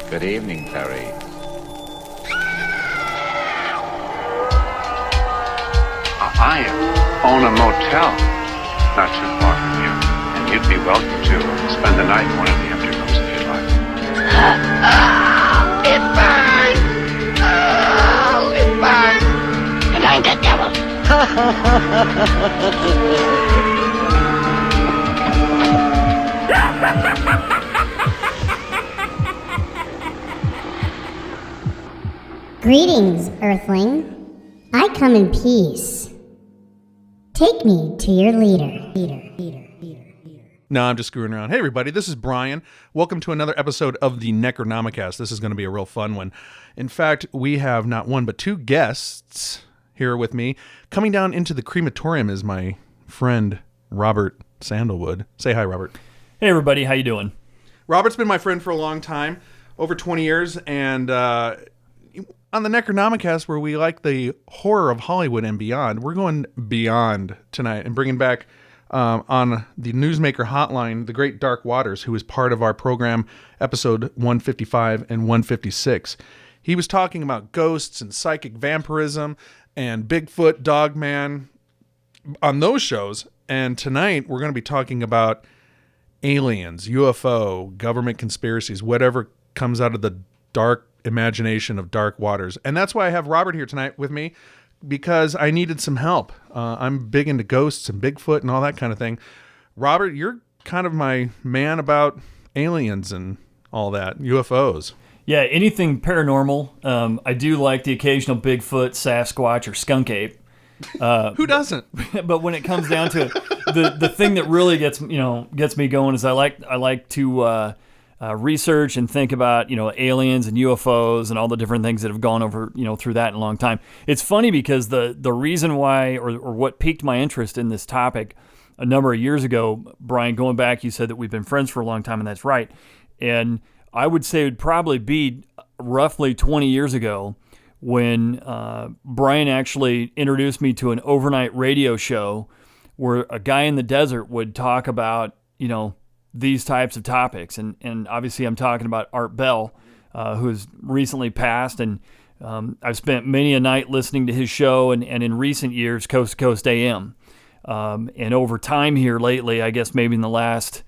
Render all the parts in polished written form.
Good evening, Terry. I own a motel not too far from you, and you'd be welcome to spend the night in one of the empty rooms if you'd like. It burns! Oh, it burns! And I'm the devil. Greetings, Earthling. I come in peace. Take me to your leader. No, I'm just screwing around. Hey, everybody, this is Brian. Welcome to another episode of the Necronomicast. This is going to be a real fun one. In fact, we have not one, but two guests here with me. Coming down into the crematorium is my friend, Robert Sandalwood. Say hi, Robert. Hey, everybody. How you doing? Robert's been my friend for a long time, over 20 years, and on the Necronomicast, where we like the horror of Hollywood and beyond, we're going beyond tonight and bringing back on the Newsmaker hotline, the great Dark Waters, who is part of our program, episode 155 and 156. He was talking about ghosts and psychic vampirism and Bigfoot, Dogman on those shows. And tonight we're going to be talking about aliens, UFO, government conspiracies, whatever comes out of the dark imagination of Dark Waters. And that's why I have Robert here tonight with me, because I needed some help. I'm big into ghosts and Bigfoot and all that kind of thing. Robert, you're kind of my man about aliens and all that, UFOs. Yeah, anything paranormal. I do like the occasional Bigfoot, Sasquatch, or skunk ape. Who doesn't? But when it comes down to it, the thing that really gets me going is I like to research and think about aliens and UFOs and all the different things that have gone over through that in a long time. It's funny because the reason why or what piqued my interest in this topic a number of years ago, Brian, going back, you said that we've been friends for a long time, and that's right. And I would say it would probably be roughly 20 years ago when Brian actually introduced me to an overnight radio show where a guy in the desert would talk about these types of topics. And obviously I'm talking about Art Bell, who has recently passed. And I've spent many a night listening to his show and in recent years, Coast to Coast AM. And over time here lately, I guess maybe in the last,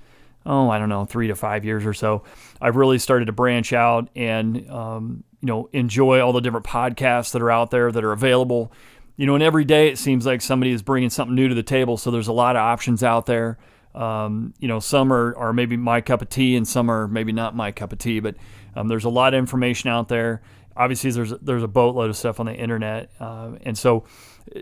3 to 5 years or so, I've really started to branch out and, enjoy all the different podcasts that are out there that are available. And every day it seems like somebody is bringing something new to the table. So there's a lot of options out there. Some are maybe my cup of tea and some are maybe not my cup of tea, but there's a lot of information out there. Obviously there's a boatload of stuff on the internet. And so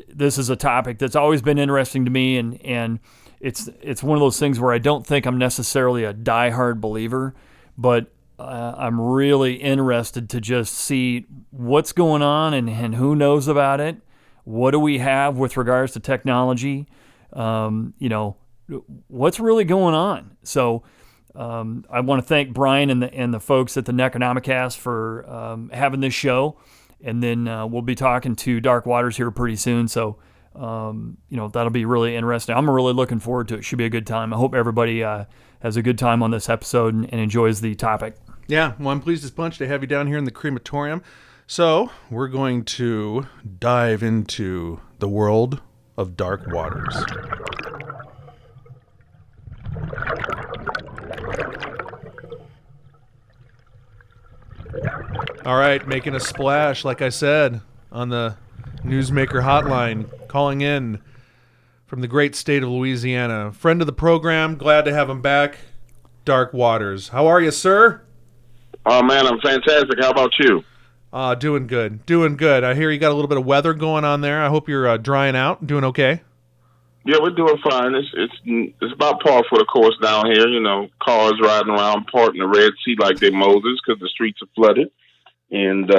this is a topic that's always been interesting to me. And it's one of those things where I don't think I'm necessarily a diehard believer, but I'm really interested to just see what's going on and who knows about it. What do we have with regards to technology? What's really going on? So I want to thank Brian and the folks at the Necronomicast for having this show. And then we'll be talking to Dark Waters here pretty soon. So, that'll be really interesting. I'm really looking forward to it. Should be a good time. I hope everybody has a good time on this episode and enjoys the topic. Yeah, well, I'm pleased as punch to have you down here in the crematorium. So we're going to dive into the world of Dark Waters. All right, making a splash, like I said, on the Newsmaker hotline, calling in from the great state of Louisiana. Friend of the program, glad to have him back, Dark Waters. How are you, sir? Oh, man, I'm fantastic. How about you? Doing good. I hear you got a little bit of weather going on there. I hope you're drying out, doing okay. Yeah, we're doing fine. It's about par for the course down here. Cars riding around, parting the Red Sea like they're Moses because the streets are flooded. And,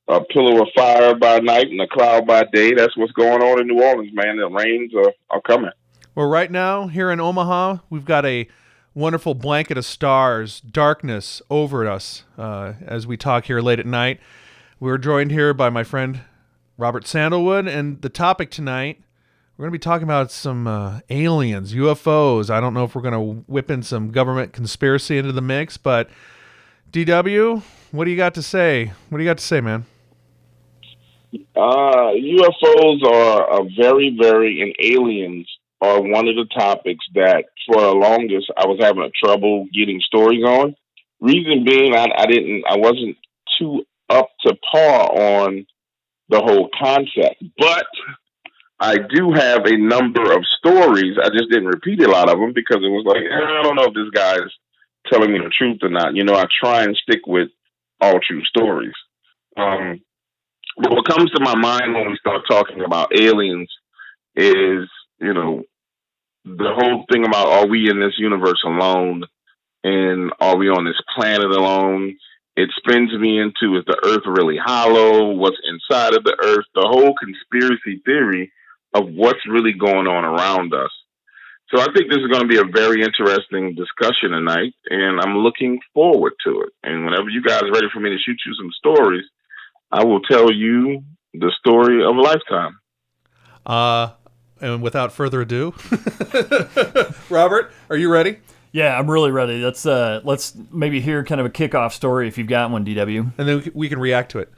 a pillar of fire by night and a cloud by day. That's what's going on in New Orleans, man. The rains are coming. Well, right now, here in Omaha, we've got a wonderful blanket of stars, darkness over us as we talk here late at night. We're joined here by my friend Robert Sandalwood, and the topic tonight, we're going to be talking about some aliens, UFOs. I don't know if we're going to whip in some government conspiracy into the mix, but DW, what do you got to say? What do you got to say, man? UFOs are a very, very, and aliens are one of the topics that for the longest I was having a trouble getting stories on. Reason being, I wasn't too up to par on the whole concept, but I do have a number of stories. I just didn't repeat a lot of them because it was like, I don't know if this guy's telling me the truth or not. I try and stick with all true stories. But what comes to my mind when we start talking about aliens is, the whole thing about, are we in this universe alone? And are we on this planet alone? It spins me into, is the earth really hollow? What's inside of the earth? The whole conspiracy theory of what's really going on around us. So I think this is going to be a very interesting discussion tonight, and I'm looking forward to it. And whenever you guys are ready for me to shoot you some stories, I will tell you the story of a lifetime. And without further ado, Robert, are you ready? Yeah, I'm really ready. Let's maybe hear kind of a kickoff story if you've got one, DW. And then we can react to it.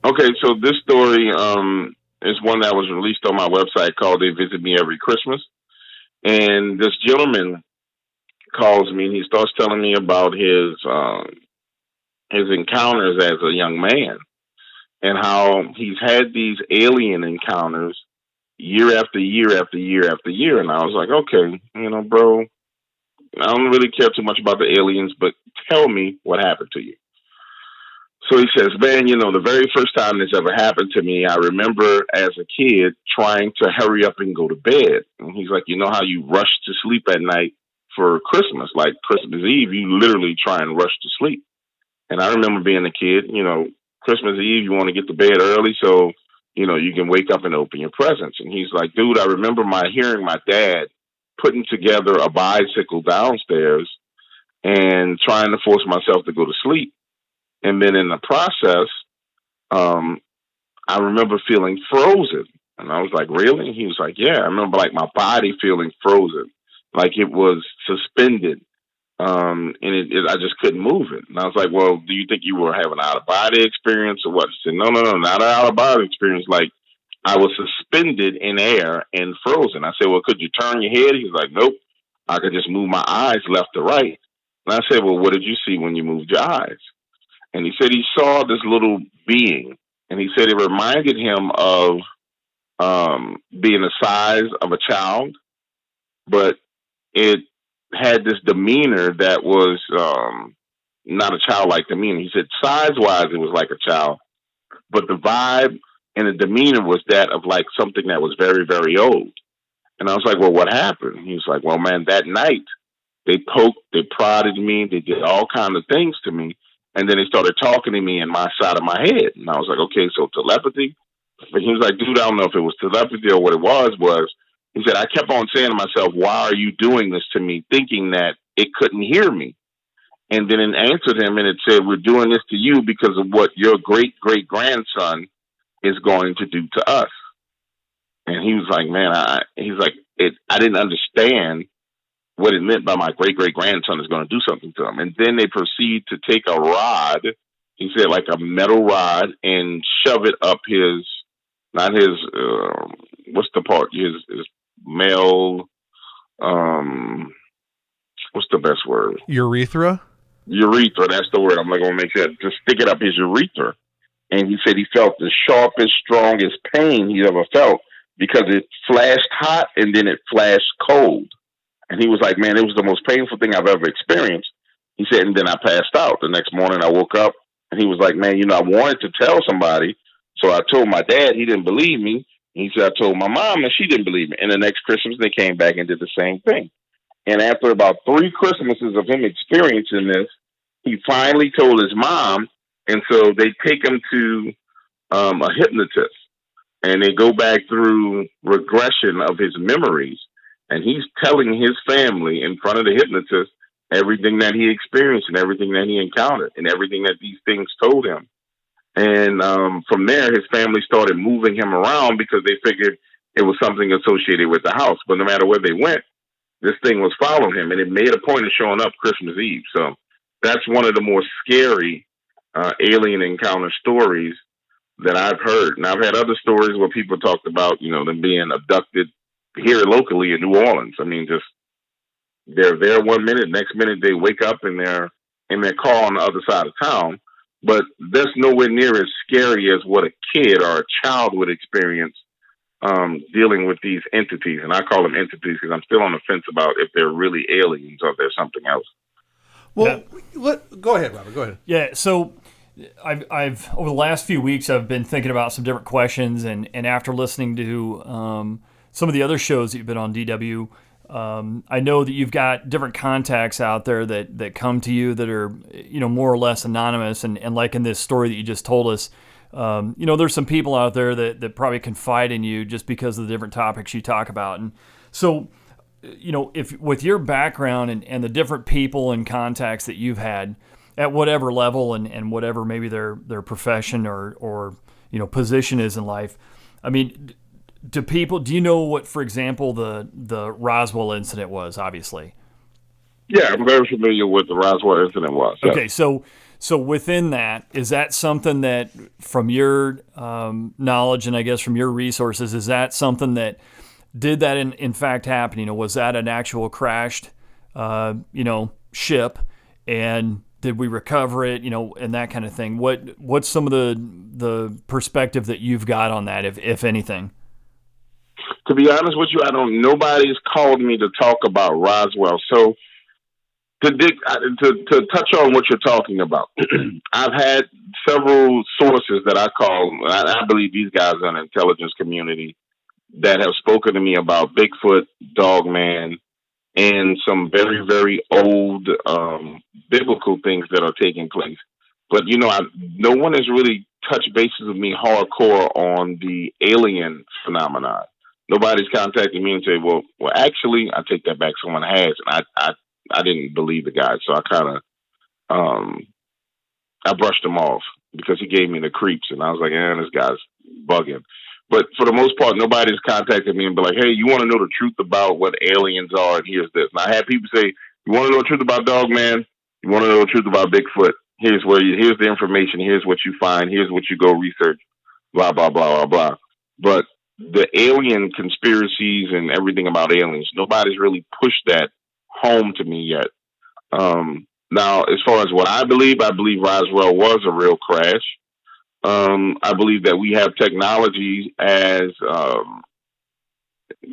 Okay, so this story is one that was released on my website called They Visit Me Every Christmas. And this gentleman calls me and he starts telling me about his encounters as a young man and how he's had these alien encounters year after year after year after year. And I was like, okay, bro, I don't really care too much about the aliens, but tell me what happened to you. So he says, man, the very first time this ever happened to me, I remember as a kid trying to hurry up and go to bed. And he's like, you know how you rush to sleep at night for Christmas, like Christmas Eve, you literally try and rush to sleep. And I remember being a kid, Christmas Eve, you want to get to bed early so, you can wake up and open your presents. And he's like, dude, I remember hearing my dad putting together a bicycle downstairs and trying to force myself to go to sleep. And then in the process, I remember feeling frozen. And I was like, really? He was like, yeah. I remember my body feeling frozen, like it was suspended. And I just couldn't move it. And I was like, well, do you think you were having an out-of-body experience or what? He said, no, not an out-of-body experience. Like, I was suspended in air and frozen. I said, well, could you turn your head? He was like, nope. I could just move my eyes left to right. And I said, well, what did you see when you moved your eyes? And he said he saw this little being. And he said it reminded him of being the size of a child, but it had this demeanor that was not a childlike demeanor. He said size-wise it was like a child, but the vibe and the demeanor was that of like something that was very, very old. And I was like, well, what happened? He was like, well, man, that night they poked, they prodded me, they did all kinds of things to me. And then they started talking to me in my side of my head. And I was like, okay, so telepathy? But he was like, dude, I don't know if it was telepathy or what it was, he said, I kept on saying to myself, why are you doing this to me? Thinking that it couldn't hear me. And then it answered him and it said, we're doing this to you because of what your great-great-grandson is going to do to us. And he was like, man, I didn't understand what it meant by my great-great-grandson is going to do something to him. And then they proceed to take a rod, he said like a metal rod, and shove it up his, not his, what's the part? His male, what's the best word? Urethra? Urethra, that's the word. I'm not going to make sure. Just stick it up his urethra. And he said he felt the sharpest, strongest pain he ever felt because it flashed hot and then it flashed cold. And he was like, man, it was the most painful thing I've ever experienced. He said, and then I passed out. The next morning I woke up and he was like, man, I wanted to tell somebody. So I told my dad, he didn't believe me. He said, I told my mom and she didn't believe me. And the next Christmas they came back and did the same thing. And after about 3 Christmases of him experiencing this, he finally told his mom. And so they take him to a hypnotist and they go back through regression of his memories. And he's telling his family in front of the hypnotist everything that he experienced and everything that he encountered and everything that these things told him. And from there, his family started moving him around because they figured it was something associated with the house. But no matter where they went, this thing was following him. And it made a point of showing up Christmas Eve. So that's one of the more scary alien encounter stories that I've heard. Now, I've had other stories where people talked about, them being abducted here locally in New Orleans. I mean, just they're there one minute, next minute they wake up and they're in their car on the other side of town. But that's nowhere near as scary as what a kid or a child would experience dealing with these entities. And I call them entities because I'm still on the fence about if they're really aliens or if they're something else. Well, go ahead, Robert. Go ahead. Yeah. So I've over the last few weeks, I've been thinking about some different questions, and after listening to some of the other shows that you've been on, DW, I know that you've got different contacts out there that come to you that are, more or less anonymous. And like in this story that you just told us, there's some people out there that probably confide in you just because of the different topics you talk about. And so, if with your background and the different people and contacts that you've had at whatever level and whatever maybe their profession or position is in life, I mean, do you know what, for example, the Roswell incident was, obviously? Yeah, I'm very familiar with the Roswell incident was. Yes. Okay, so within that, is that something that, from your knowledge and I guess from your resources, is that something that did that in fact happen? Was that an actual crashed, ship, and did we recover it? And that kind of thing. What's some of the perspective that you've got on that, if anything? To be honest with you, nobody's called me to talk about Roswell. So to touch on what you're talking about, I've had several sources that I call, I believe these guys are in the intelligence community, that have spoken to me about Bigfoot, Dogman, and some very, very old biblical things that are taking place. But, no one has really touched bases with me hardcore on the alien phenomenon. Nobody's contacted me and said, well, actually, I take that back. Someone has. And I didn't believe the guy. So I kind of, I brushed him off because he gave me the creeps. And I was like, this guy's bugging. But for the most part, nobody's contacted me and be like, hey, you want to know the truth about what aliens are? And here's this. And I had people say, you want to know the truth about Dogman? You want to know the truth about Bigfoot? Here's the information. Here's what you find. Here's what you go research. Blah, blah, blah, blah, blah. But the alien conspiracies and everything about aliens, nobody's really pushed that home to me yet. Now, as far as what I believe Roswell was a real crash. I believe that we have technology as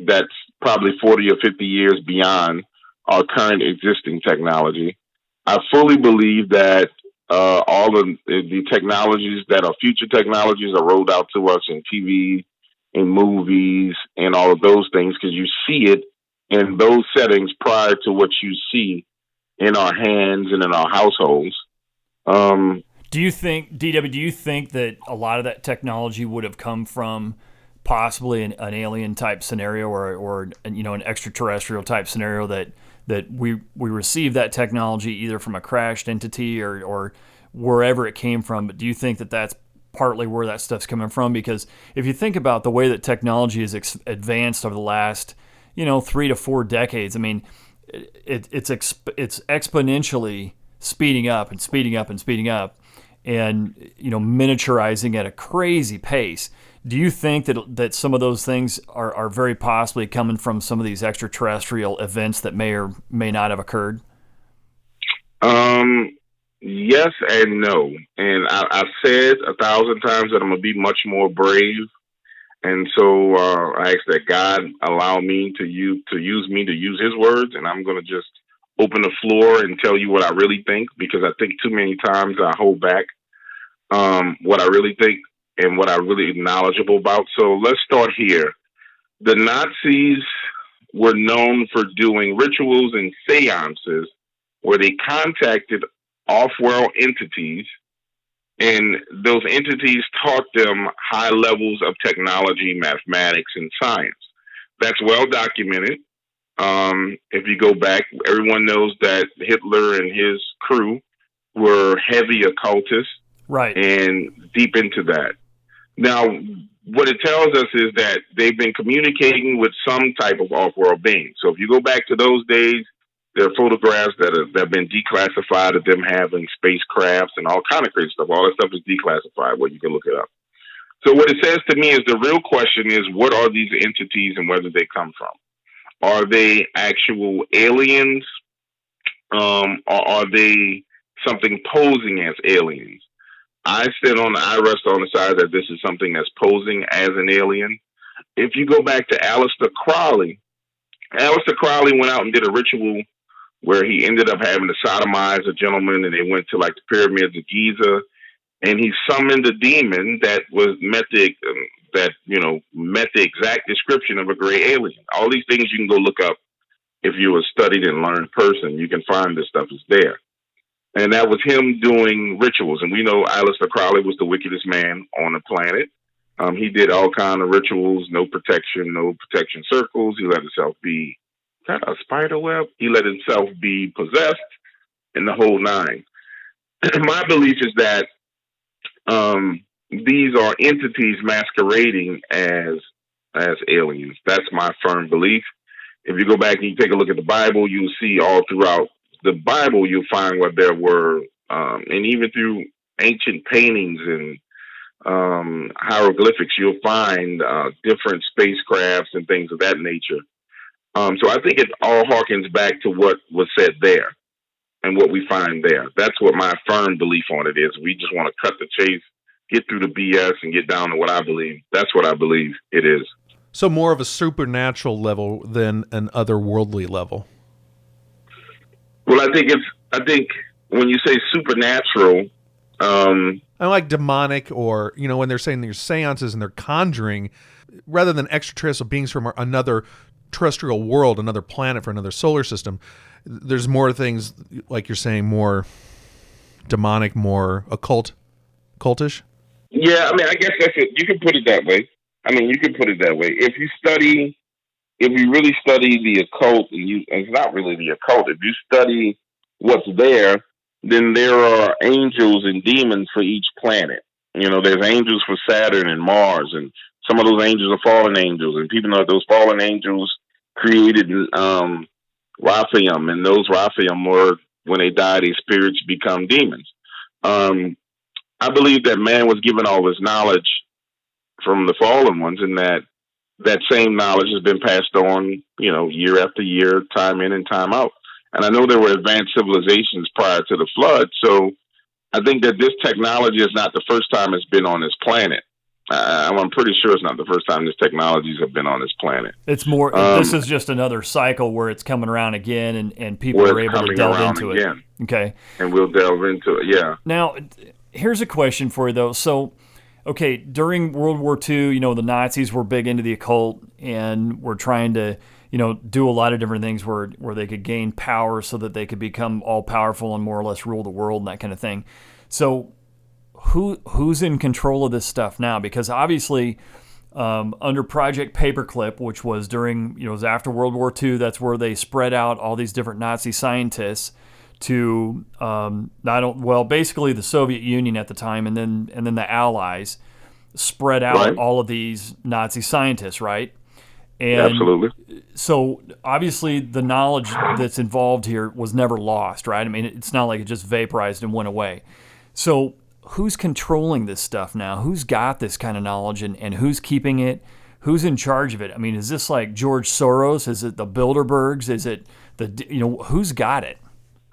that's probably 40 or 50 years beyond our current existing technology. I fully believe that all of the technologies that are future technologies are rolled out to us in TV, in movies, and all of those things, because you see it in those settings prior to what you see in our hands and in our households. Do you think, DW, that a lot of that technology would have come from possibly an alien type scenario or an extraterrestrial type scenario that we received that technology either from a crashed entity or wherever it came from? But do you think that that's partly where that stuff's coming from? Because if you think about the way that technology has advanced over the last 3 to 4 decades, I mean, it's exponentially speeding up and speeding up and speeding up, and miniaturizing at a crazy pace. Do you think that some of those things are very possibly coming from some of these extraterrestrial events that may or may not have occurred? Yes and no. And I've said 1,000 times that I'm going to be much more brave. And so I ask that God allow me to use his words, and I'm going to just open the floor and tell you what I really think, because I think too many times I hold back what I really think and what I'm really knowledgeable about. So let's start here. The Nazis were known for doing rituals and seances where they contacted off-world entities, and those entities taught them high levels of technology, mathematics, and science. That's well documented. If you go back, everyone knows that Hitler and his crew were heavy occultists, right, and deep into that. Now, what it tells us is that they've been communicating with some type of off-world being. So if you go back to those days, There are photographs that have been declassified of them having spacecrafts and all kind of crazy stuff. All that stuff is declassified, where you can look it up. So what it says to me is the real question is, what are these entities and where do they come from? Are they actual aliens? Or are they something posing as aliens? I rest on the side that this is something that's posing as an alien. If you go back to Aleister Crowley went out and did a ritual where he ended up having to sodomize a gentleman, and they went to like the pyramids of Giza, and he summoned a demon that met the exact description of a gray alien. All these things you can go look up. If you're a studied and learned person, you can find this stuff is there. And that was him doing rituals. And we know Aleister Crowley was the wickedest man on the planet. He did all kind of rituals, no protection circles. He let himself be, is that a spider web? He let himself be possessed in the whole nine. My belief is that these are entities masquerading as aliens. That's my firm belief. If you go back and you take a look at the Bible, you'll see all throughout the Bible, you'll find where there were, and even through ancient paintings and hieroglyphics, you'll find different spacecrafts and things of that nature. So I think it all harkens back to what was said there and what we find there. That's what my firm belief on it is. We just want to cut the chase, get through the BS, and get down to what I believe. That's what I believe it is. So more of a supernatural level than an otherworldly level. Well, I think when you say supernatural, I like demonic, or when they're saying there's seances and they're conjuring, rather than extraterrestrial beings from another terrestrial world, another planet for another solar system. There's more things, like you're saying, more demonic, more cultish. Yeah, I mean, I guess that's it. You can put it that way. If you really study the occult, and it's not really the occult, if you study what's there, then there are angels and demons for each planet. There's angels for Saturn and Mars, and some of those angels are fallen angels, and people know that those fallen angels created Raphaim, and those Raphaim were, when they die, their spirits become demons. I believe that man was given all his knowledge from the fallen ones, and that same knowledge has been passed on, year after year, time in and time out. And I know there were advanced civilizations prior to the flood, so I think that this technology is not the first time it's been on this planet. I'm pretty sure it's not the first time this technologies have been on this planet. It's more, this is just another cycle where it's coming around again, and people are able to delve into it. Okay. And we'll delve into it, yeah. Now, here's a question for you, though. So, okay, during World War II, the Nazis were big into the occult and were trying to, do a lot of different things where they could gain power so that they could become all powerful and more or less rule the world and that kind of thing. So who's in control of this stuff now? Because obviously under Project Paperclip, which was during, it was after World War II, that's where they spread out all these different Nazi scientists to basically the Soviet Union at the time, and then the Allies spread out all of these Nazi scientists, right? And absolutely. So obviously the knowledge that's involved here was never lost, right? I mean, it's not like it just vaporized and went away. So who's controlling this stuff now? Who's got this kind of knowledge, and who's keeping it? Who's in charge of it? I mean, is this like George Soros? Is it the Bilderbergs? Is it who's got it?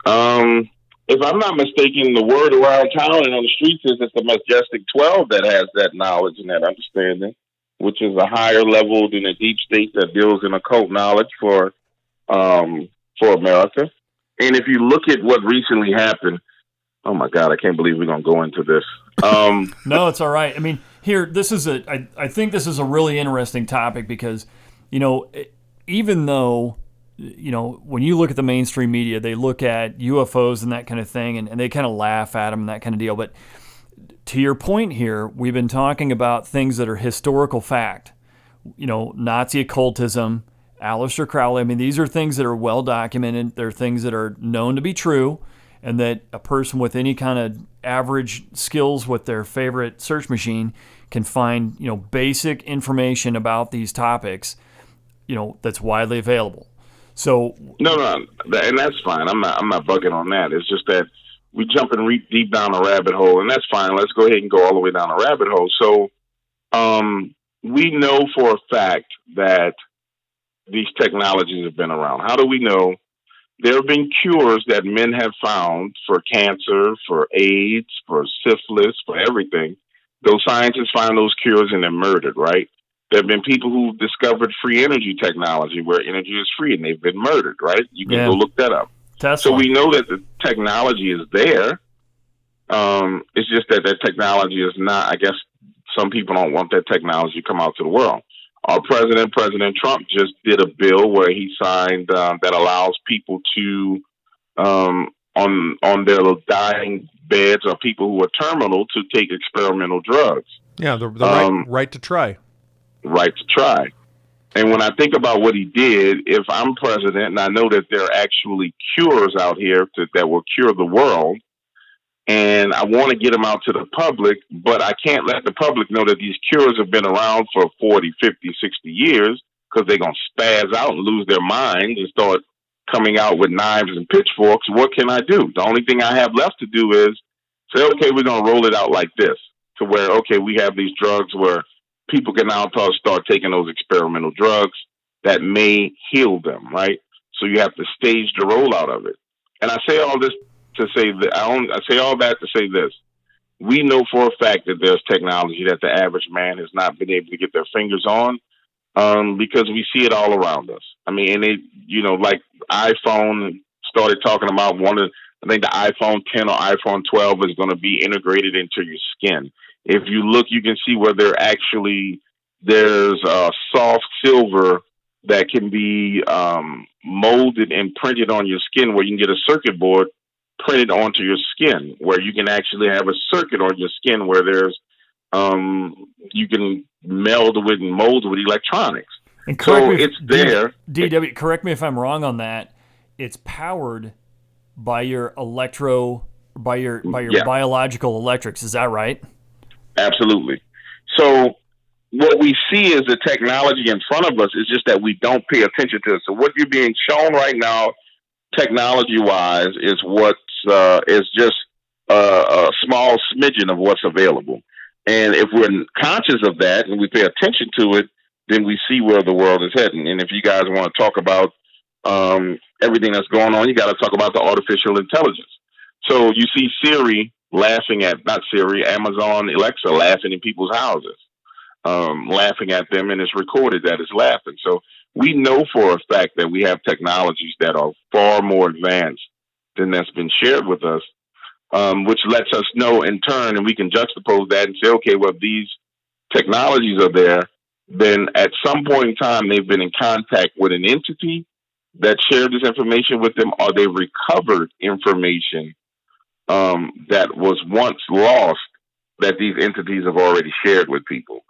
If I'm not mistaken, the word around town and on the streets is it's the Majestic 12 that has that knowledge and that understanding, which is a higher level than the deep state that deals in occult knowledge for America. And if you look at what recently happened, oh my God, I can't believe we're going to go into this. No, it's all right. I mean, here, I think this is a really interesting topic because, even though, when you look at the mainstream media, they look at UFOs and that kind of thing, and they kind of laugh at them and that kind of deal. But to your point here, we've been talking about things that are historical fact. Nazi occultism, Aleister Crowley. I mean, these are things that are well documented. They're things that are known to be true, and that a person with any kind of average skills with their favorite search machine can find, basic information about these topics, that's widely available. So No, and that's fine. I'm not bugging on that. It's just that we jumping deep down a rabbit hole, and that's fine. Let's go ahead and go all the way down a rabbit hole. So, we know for a fact that these technologies have been around. How do we know? There have been cures that men have found for cancer, for AIDS, for syphilis, for everything. Those scientists find those cures and they're murdered, right? There have been people who've discovered free energy technology where energy is free and they've been murdered, right? You can go look that up. Tesla. So we know that the technology is there. It's just that technology is not, I guess some people don't want that technology to come out to the world. Our president, President Trump, just did a bill where he signed that allows people to, on their dying beds or people who are terminal to take experimental drugs. Yeah, the right to try. Right to try. And when I think about what he did, if I'm president and I know that there are actually cures out here that will cure the world, and I want to get them out to the public, but I can't let the public know that these cures have been around for 40, 50, 60 years because they're going to spaz out and lose their minds and start coming out with knives and pitchforks. What can I do? The only thing I have left to do is say, okay, we're going to roll it out like this to where, okay, we have these drugs where people can now start taking those experimental drugs that may heal them, right? So you have to stage the rollout of it. And I say all this to say that I say all that to say this. We know for a fact that there's technology that the average man has not been able to get their fingers on, because we see it all around us. I mean, and it, like iPhone started talking about I think the iPhone 10 or iPhone 12 is going to be integrated into your skin. If you look, you can see where there's a soft silver that can be molded and printed on your skin, where you can get a circuit board printed onto your skin, where you can actually have a circuit on your skin where there's you can meld with and mold with electronics. And so it's there. DW, correct me if I'm wrong on that. It's powered by your biological electrics. Is that right? Absolutely. So what we see is the technology in front of us. Is just that we don't pay attention to it. So what you're being shown right now, technology-wise, is is just a small smidgen of what's available. And if we're conscious of that and we pay attention to it, then we see where the world is heading. And if you guys want to talk about everything that's going on, you got to talk about the artificial intelligence. So you see Siri laughing at, not Siri, Amazon Alexa laughing in people's houses, laughing at them, and it's recorded that it's laughing. So we know for a fact that we have technologies that are far more advanced than that's been shared with us, which lets us know in turn, and we can juxtapose that and say, okay, well, these technologies are there, then at some point in time, they've been in contact with an entity that shared this information with them, or they recovered information that was once lost that these entities have already shared with people.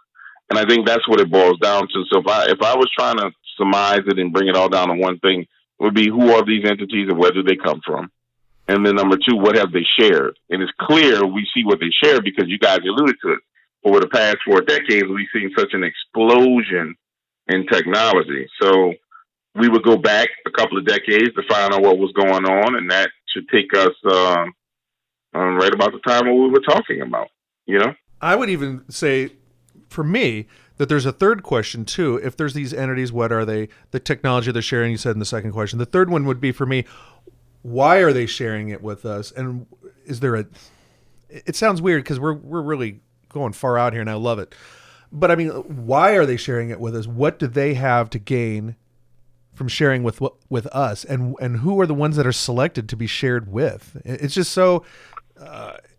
And I think that's what it boils down to. So if I was trying to surmise it and bring it all down to one thing, it would be, who are these entities and where do they come from? And then number two, what have they shared? And it's clear we see what they share because you guys alluded to it. Over the past 4 decades, we've seen such an explosion in technology. So we would go back a couple of decades to find out what was going on, and that should take us right about the time what we were talking about, I would even say, for me, that there's a third question, too. If there's these entities, what are they? The technology they're sharing, you said in the second question. The third one would be, for me, why are they sharing it with us? And is there it sounds weird because we're really going far out here, and I love it. But, I mean, why are they sharing it with us? What do they have to gain from sharing with us? And who are the ones that are selected to be shared with? It's just so...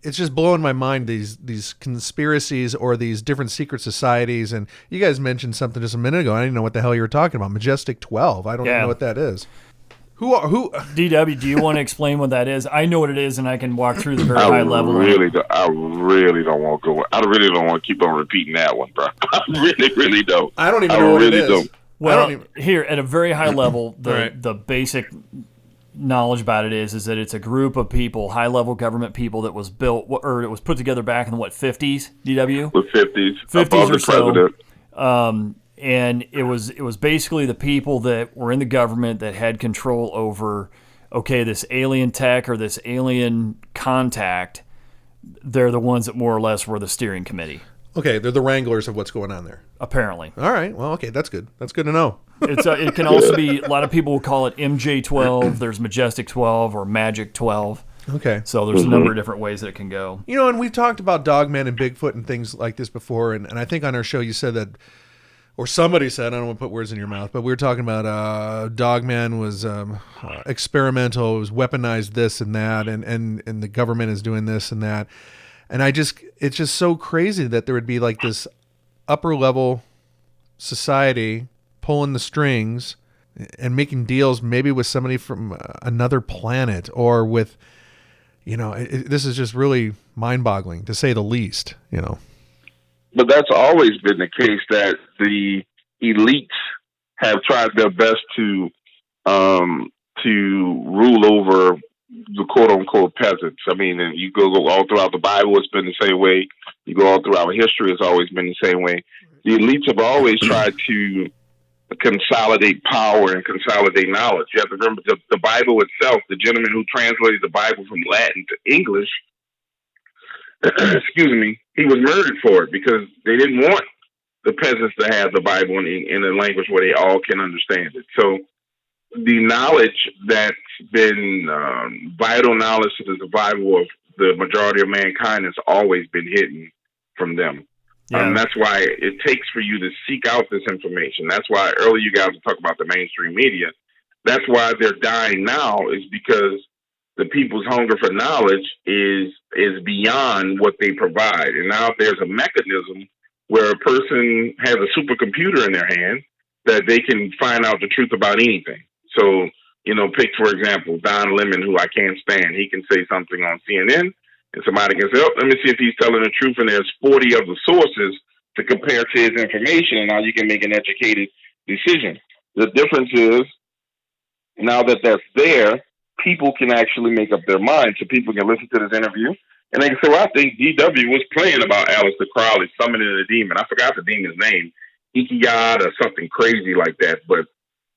it's just blowing my mind, these conspiracies or these different secret societies. And you guys mentioned something just a minute ago. I didn't know what the hell you were talking about. Majestic 12. I don't even know what that is. Who? DW, do you want to explain what that is? I know what it is, and I can walk through the very high level. I really don't want to go. I really don't want to keep on repeating that one, bro. I really don't. I don't even know what it is. Don't. Well, here at a very high level, the basic knowledge about it is that it's a group of people, high-level government people, that was built, or it was put together back in the 50s, DW? The 50s. 50s or so. and it was basically the people that were in the government that had control over, okay, this alien tech or this alien contact. They're the ones that more or less were the steering committee. Okay, they're the wranglers of what's going on there. Apparently. All right. Well, okay, that's good. That's good to know. It can also be, a lot of people will call it MJ-12. There's Majestic 12 or Magic 12. Okay. So there's a number of different ways that it can go. You know, and we've talked about Dogman and Bigfoot and things like this before, and I think on our show you said that, or somebody said, I don't want to put words in your mouth, but we were talking about Dogman was experimental, it was weaponized this and that, and the government is doing this and that. And it's just so crazy that there would be like this upper level society pulling the strings and making deals maybe with somebody from another planet or with, you know, this is just really mind-boggling to say the least, you know. But that's always been the case, that the elites have tried their best to rule over the quote-unquote peasants. I mean, and you go all throughout the Bible, it's been the same way. You go all throughout history, it's always been the same way. The elites have always tried to consolidate power and consolidate knowledge. You have to remember the Bible itself, the gentleman who translated the Bible from Latin to English, excuse me, he was murdered for it because they didn't want the peasants to have the Bible in a language where they all can understand it. So the knowledge that's been vital knowledge to the survival of the majority of mankind has always been hidden from them. Yeah. That's why it takes for you to seek out this information. That's why earlier you guys were talking about the mainstream media. That's why they're dying now, is because the people's hunger for knowledge is beyond what they provide. And now there's a mechanism where a person has a supercomputer in their hand that they can find out the truth about anything. So, you know, pick, for example, Don Lemon, who I can't stand. He can say something on CNN, and somebody can say, oh, let me see if he's telling the truth, and there's 40 other sources to compare to his information, and now you can make an educated decision. The difference is, now that that's there, people can actually make up their minds. So people can listen to this interview, and they can say, well, I think DW was playing about Aleister Crowley summoning a demon. I forgot the demon's name, Ikiyad or something crazy like that, but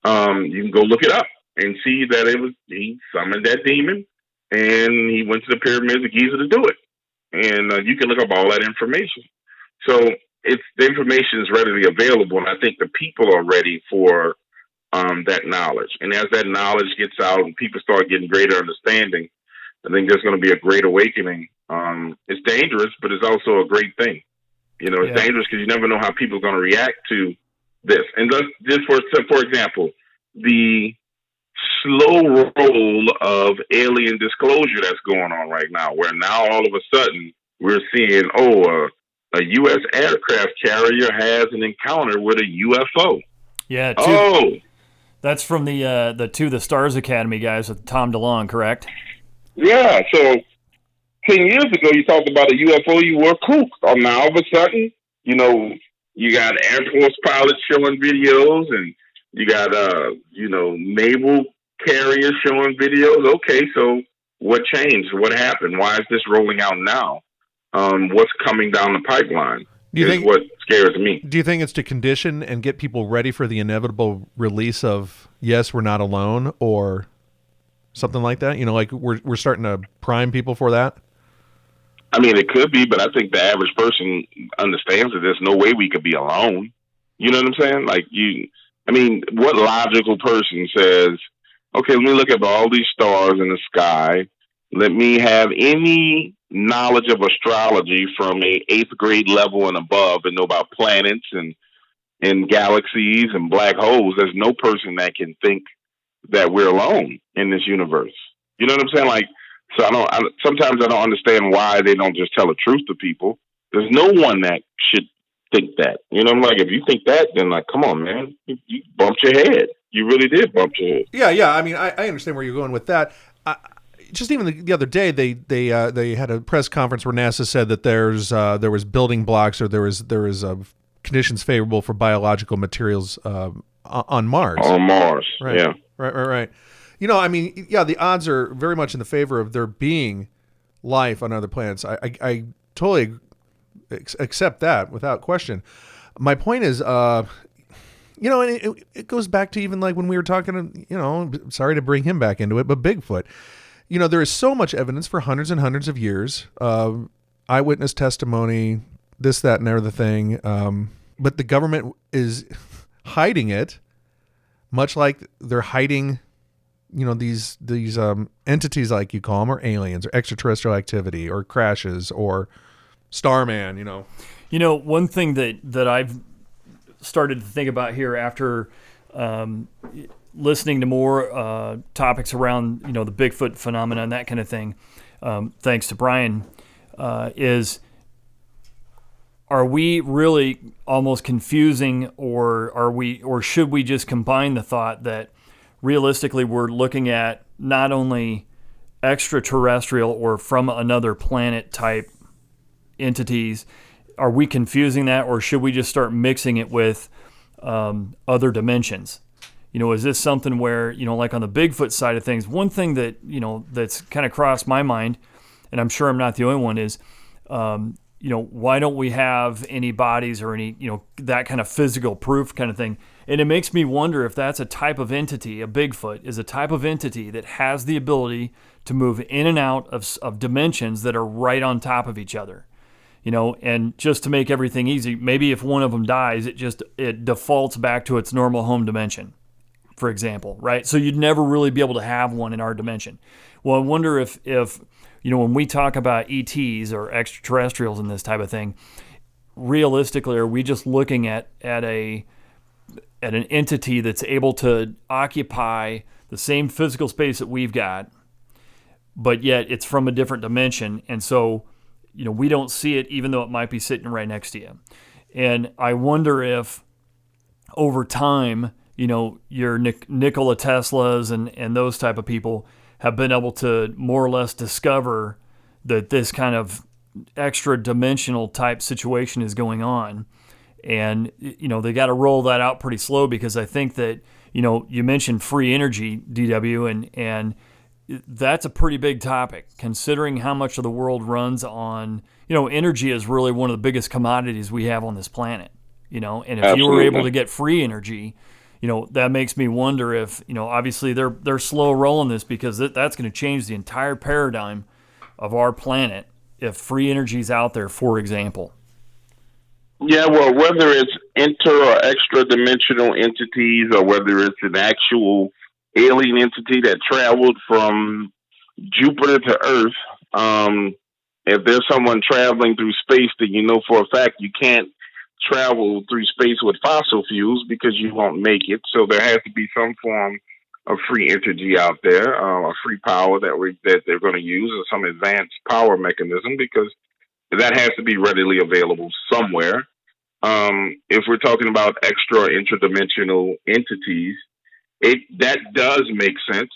you can go look it up and see that he summoned that demon, and he went to the pyramids of Giza to do it. And you can look up all that information. So the information is readily available, and I think the people are ready for that knowledge. And as that knowledge gets out and people start getting greater understanding, I think there's going to be a great awakening. It's dangerous, but it's also a great thing. You know, it's dangerous because you never know how people are going to react to this. And just for example, the slow roll of alien disclosure that's going on right now, where now all of a sudden we're seeing, a U.S. aircraft carrier has an encounter with a UFO. Yeah. That's from the Stars Academy guys with Tom DeLonge, correct? Yeah. So 10 years ago, you talked about a UFO, you were kook. Now all of a sudden, you know, you got Air Force pilots showing videos, and you got naval carriers showing videos. Okay, so what changed? What happened? Why is this rolling out now? What's coming down the pipeline? What scares me. Do you think it's to condition and get people ready for the inevitable release of yes, we're not alone, or something like that? You know, like we're starting to prime people for that. I mean, it could be, but I think the average person understands that there's no way we could be alone. You know what I'm saying? Like what logical person says, okay, let me look at all these stars in the sky. Let me have any knowledge of astrology from a 8th grade level and above and know about planets and galaxies and black holes. There's no person that can think that we're alone in this universe. You know what I'm saying? Like, so sometimes I don't understand why they don't just tell the truth to people. There's no one that should think that. You know, I'm like, if you think that, then like, come on, man, you bumped your head. You really did bump your head. Yeah. I mean, I understand where you're going with that. Just even the other day, they had a press conference where NASA said that there was building blocks, or there was conditions favorable for biological materials on Mars. On Mars, right. Yeah. Right. You know, I mean, yeah, the odds are very much in the favor of there being life on other planets. I totally accept that without question. My point is, You know, and it goes back to even like when we were talking, you know, sorry to bring him back into it, but Bigfoot. You know, there is so much evidence for hundreds and hundreds of years, eyewitness testimony, this, that, and other thing. But the government is hiding it, much like they're hiding, you know, these entities, like you call them, or aliens, or extraterrestrial activity, or crashes, or Starman. You know. You know, one thing that I've started to think about here after listening to more topics around, you know, the Bigfoot phenomenon, that kind of thing, thanks to Brian, is, are we really almost confusing, or should we just combine the thought that realistically we're looking at not only extraterrestrial or from another planet type entities? Are we confusing that, or should we just start mixing it with other dimensions? You know, is this something where, you know, like on the Bigfoot side of things, one thing that, you know, that's kind of crossed my mind, and I'm sure I'm not the only one, is, you know, why don't we have any bodies or any, you know, that kind of physical proof kind of thing? And it makes me wonder if that's a type of entity, a Bigfoot is a type of entity that has the ability to move in and out of dimensions that are right on top of each other. You know, and just to make everything easy, maybe if one of them dies, it defaults back to its normal home dimension, for example, right? So you'd never really be able to have one in our dimension. Well, I wonder if you know, when we talk about ETs or extraterrestrials and this type of thing, realistically, are we just looking at an entity that's able to occupy the same physical space that we've got, but yet it's from a different dimension, and so, you know, we don't see it even though it might be sitting right next to you. And I wonder if over time, you know, your Nikola Teslas and those type of people have been able to more or less discover that this kind of extra dimensional type situation is going on. And, you know, they got to roll that out pretty slow, because I think that, you know, you mentioned free energy, DW, and that's a pretty big topic, considering how much of the world runs on, you know, energy is really one of the biggest commodities we have on this planet, you know, and if you were able to get free energy, you know, that makes me wonder if, you know, obviously they're slow rolling this, because that's going to change the entire paradigm of our planet if free energy is out there, for example. Yeah, well, whether it's inter or extra dimensional entities, or whether it's an actual alien entity that traveled from Jupiter to Earth, if there's someone traveling through space, then you know for a fact you can't travel through space with fossil fuels, because you won't make it. So there has to be some form of free energy out there, a free power that they're going to use, or some advanced power mechanism, because that has to be readily available somewhere. If we're talking about extra or interdimensional entities, that does make sense.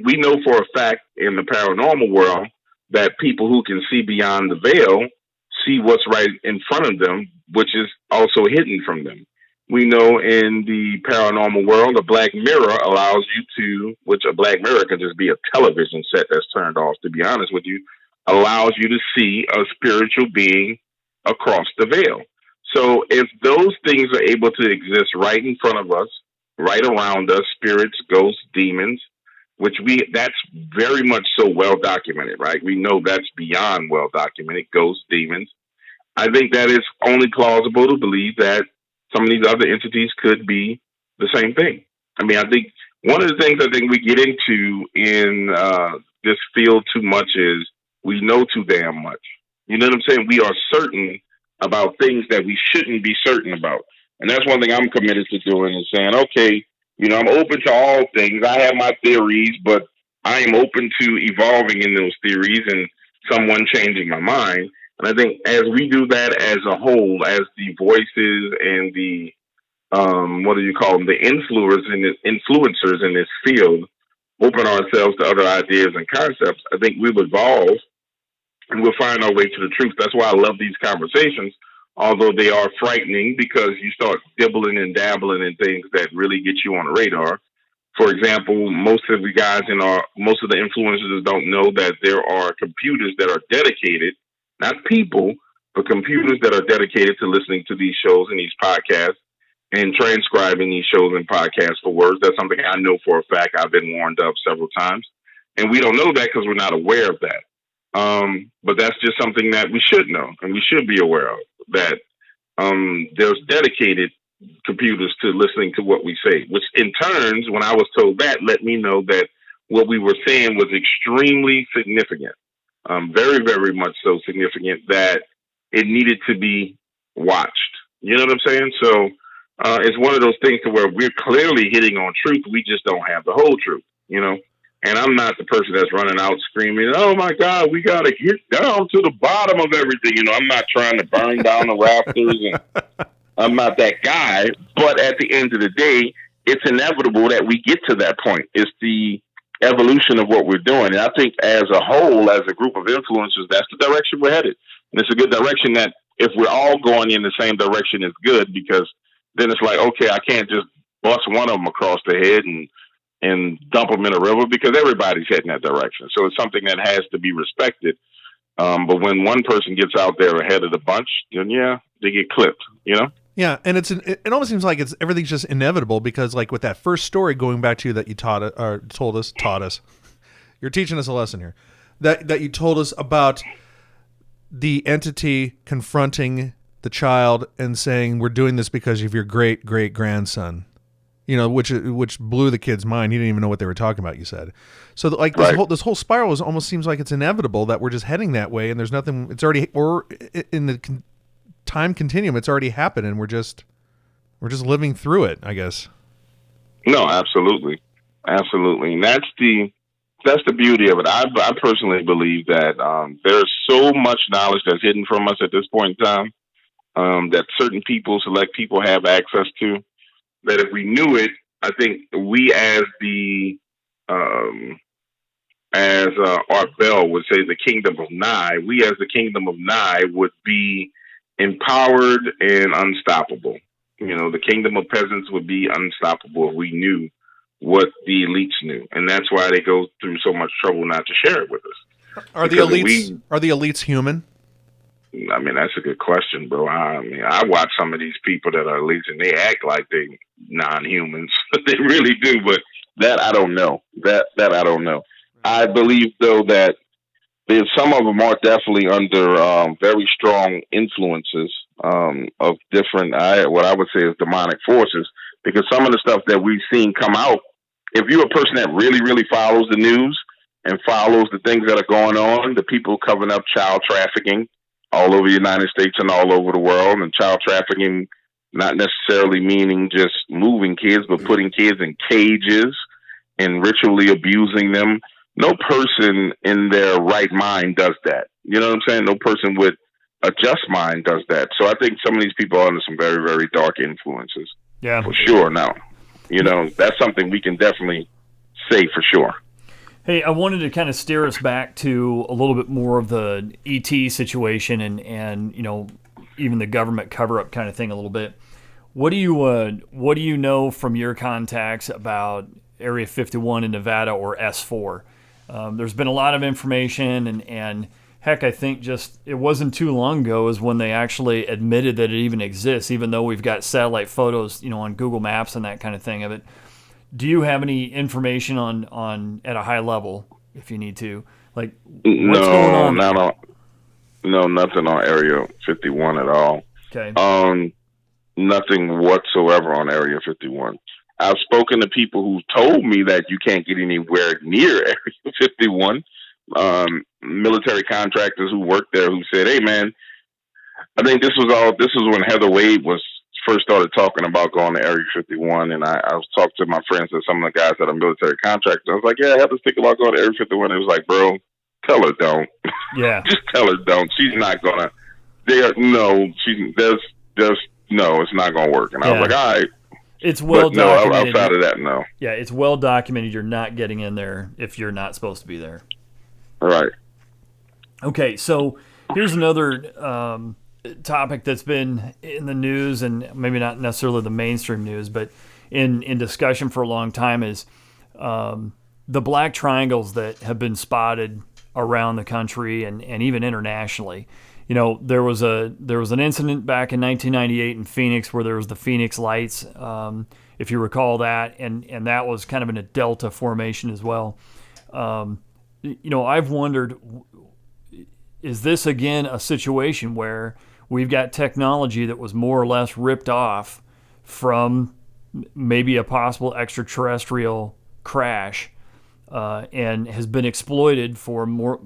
We know for a fact in the paranormal world that people who can see beyond the veil see what's right in front of them, which is also hidden from them. We know in the paranormal world, a black mirror allows you to, which a black mirror can just be a television set that's turned off, to be honest with you, allows you to see a spiritual being across the veil. So if those things are able to exist right in front of us, right around us, spirits, ghosts, demons, that's very much so well documented, right? We know that's beyond well documented, ghosts, demons. I think that it's only plausible to believe that some of these other entities could be the same thing. I mean, I think one of the things I think we get into in this field too much is we know too damn much. You know what I'm saying? We are certain about things that we shouldn't be certain about. And that's one thing I'm committed to doing, is saying, okay, you know, I'm open to all things. I have my theories, but I am open to evolving in those theories and someone changing my mind. And I think as we do that as a whole, as the voices and the, the influencers in this field, open ourselves to other ideas and concepts, I think we'll evolve and we'll find our way to the truth. That's why I love these conversations, although they are frightening, because you start dibbling and dabbling in things that really get you on the radar. For example, most of the influencers don't know that there are computers that are dedicated, not people, but computers that are dedicated to listening to these shows and these podcasts. and transcribing these shows and podcasts for words. That's something I know for a fact. I've been warned of several times. And we don't know that because we're not aware of that. But that's just something that we should know and we should be aware of, that there's dedicated computers to listening to what we say, which in turns, when I was told that, let me know that what we were saying was extremely significant, very, very much so significant that it needed to be watched. You know what I'm saying? So it's one of those things to where we're clearly hitting on truth. We just don't have the whole truth, you know? And I'm not the person that's running out screaming, oh my God, we got to get down to the bottom of everything. You know, I'm not trying to burn down the rafters, and I'm not that guy. But at the end of the day, it's inevitable that we get to that point. It's the evolution of what we're doing. And I think as a whole, as a group of influencers, that's the direction we're headed. And it's a good direction that if we're all going in the same direction, it's good, because then it's like, okay, I can't just bust one of them across the head and dump them in a river, because everybody's heading that direction. So it's something that has to be respected. But when one person gets out there ahead of the bunch, then yeah, they get clipped, you know? Yeah, and it almost seems like everything's just inevitable, because like with that first story, going back to that you taught us, you're teaching us a lesson here, that you told us about the entity confronting the child and saying, we're doing this because of your great great grandson. You know, which blew the kid's mind. He didn't even know what they were talking about, you said. So like this whole spiral almost seems like it's inevitable, that we're just heading that way, and there's nothing, it's already, or in the time continuum, it's already happened, and we're just living through it, I guess. No, absolutely. Absolutely. And that's the beauty of it. I personally believe that there's so much knowledge that's hidden from us at this point in time, that certain people, select people, have access to, that if we knew it, I think we as Art Bell would say, the kingdom of Nye, we as the kingdom of Nye would be empowered and unstoppable. You know, the kingdom of peasants would be unstoppable if we knew what the elites knew. And that's why they go through so much trouble not to share it with us. Are the elites human? I mean, that's a good question, bro. I mean, I watch some of these people that are elites and they act like they non-humans. They really do, but that I don't know. That I don't know. I believe, though, that some of them are definitely under very strong influences of different, what I would say is demonic forces, because some of the stuff that we've seen come out, if you're a person that really, really follows the news and follows the things that are going on, the people covering up child trafficking all over the United States and all over the world, and child trafficking not necessarily meaning just moving kids, but putting kids in cages and ritually abusing them. No person in their right mind does that. You know what I'm saying? No person with a just mind does that. So I think some of these people are under some very, very dark influences. Yeah. For sure. Now, you know, that's something we can definitely say for sure. Hey, I wanted to kind of steer us back to a little bit more of the ET situation and you know, even the government cover-up kind of thing a little bit. What do you know from your contacts about Area 51 in Nevada, or S4? There's been a lot of information, and heck, I think just it wasn't too long ago is when they actually admitted that it even exists, even though we've got satellite photos, you know, on Google Maps and that kind of thing of it. Do you have any information on at a high level, if you need to, like what's going on? No, nothing on Area 51 at all. Okay. Nothing whatsoever on Area 51. I've spoken to people who told me that you can't get anywhere near Area 51. Military contractors who worked there who said, "Hey, man, I think this was when Heather Wade first started talking about going to Area 51, and I was talking to my friends and some of the guys that are military contractors. I was like, yeah, Heather's thinking about going to Area 51. It was like, bro, tell her don't. Yeah. Just tell her don't. She's not gonna. No, it's not gonna work. And I was like, all right. It's well documented. Outside of that, no. Yeah, it's well documented. You're not getting in there if you're not supposed to be there. Right. Okay, so here's another topic that's been in the news, and maybe not necessarily the mainstream news, but in discussion for a long time, is the black triangles that have been spotted around the country and even internationally. there was an incident back in 1998 in Phoenix where there was the Phoenix Lights, if you recall that, and that was kind of in a delta formation as well. I've wondered, is this again a situation where we've got technology that was more or less ripped off from maybe a possible extraterrestrial crash, and has been exploited for more,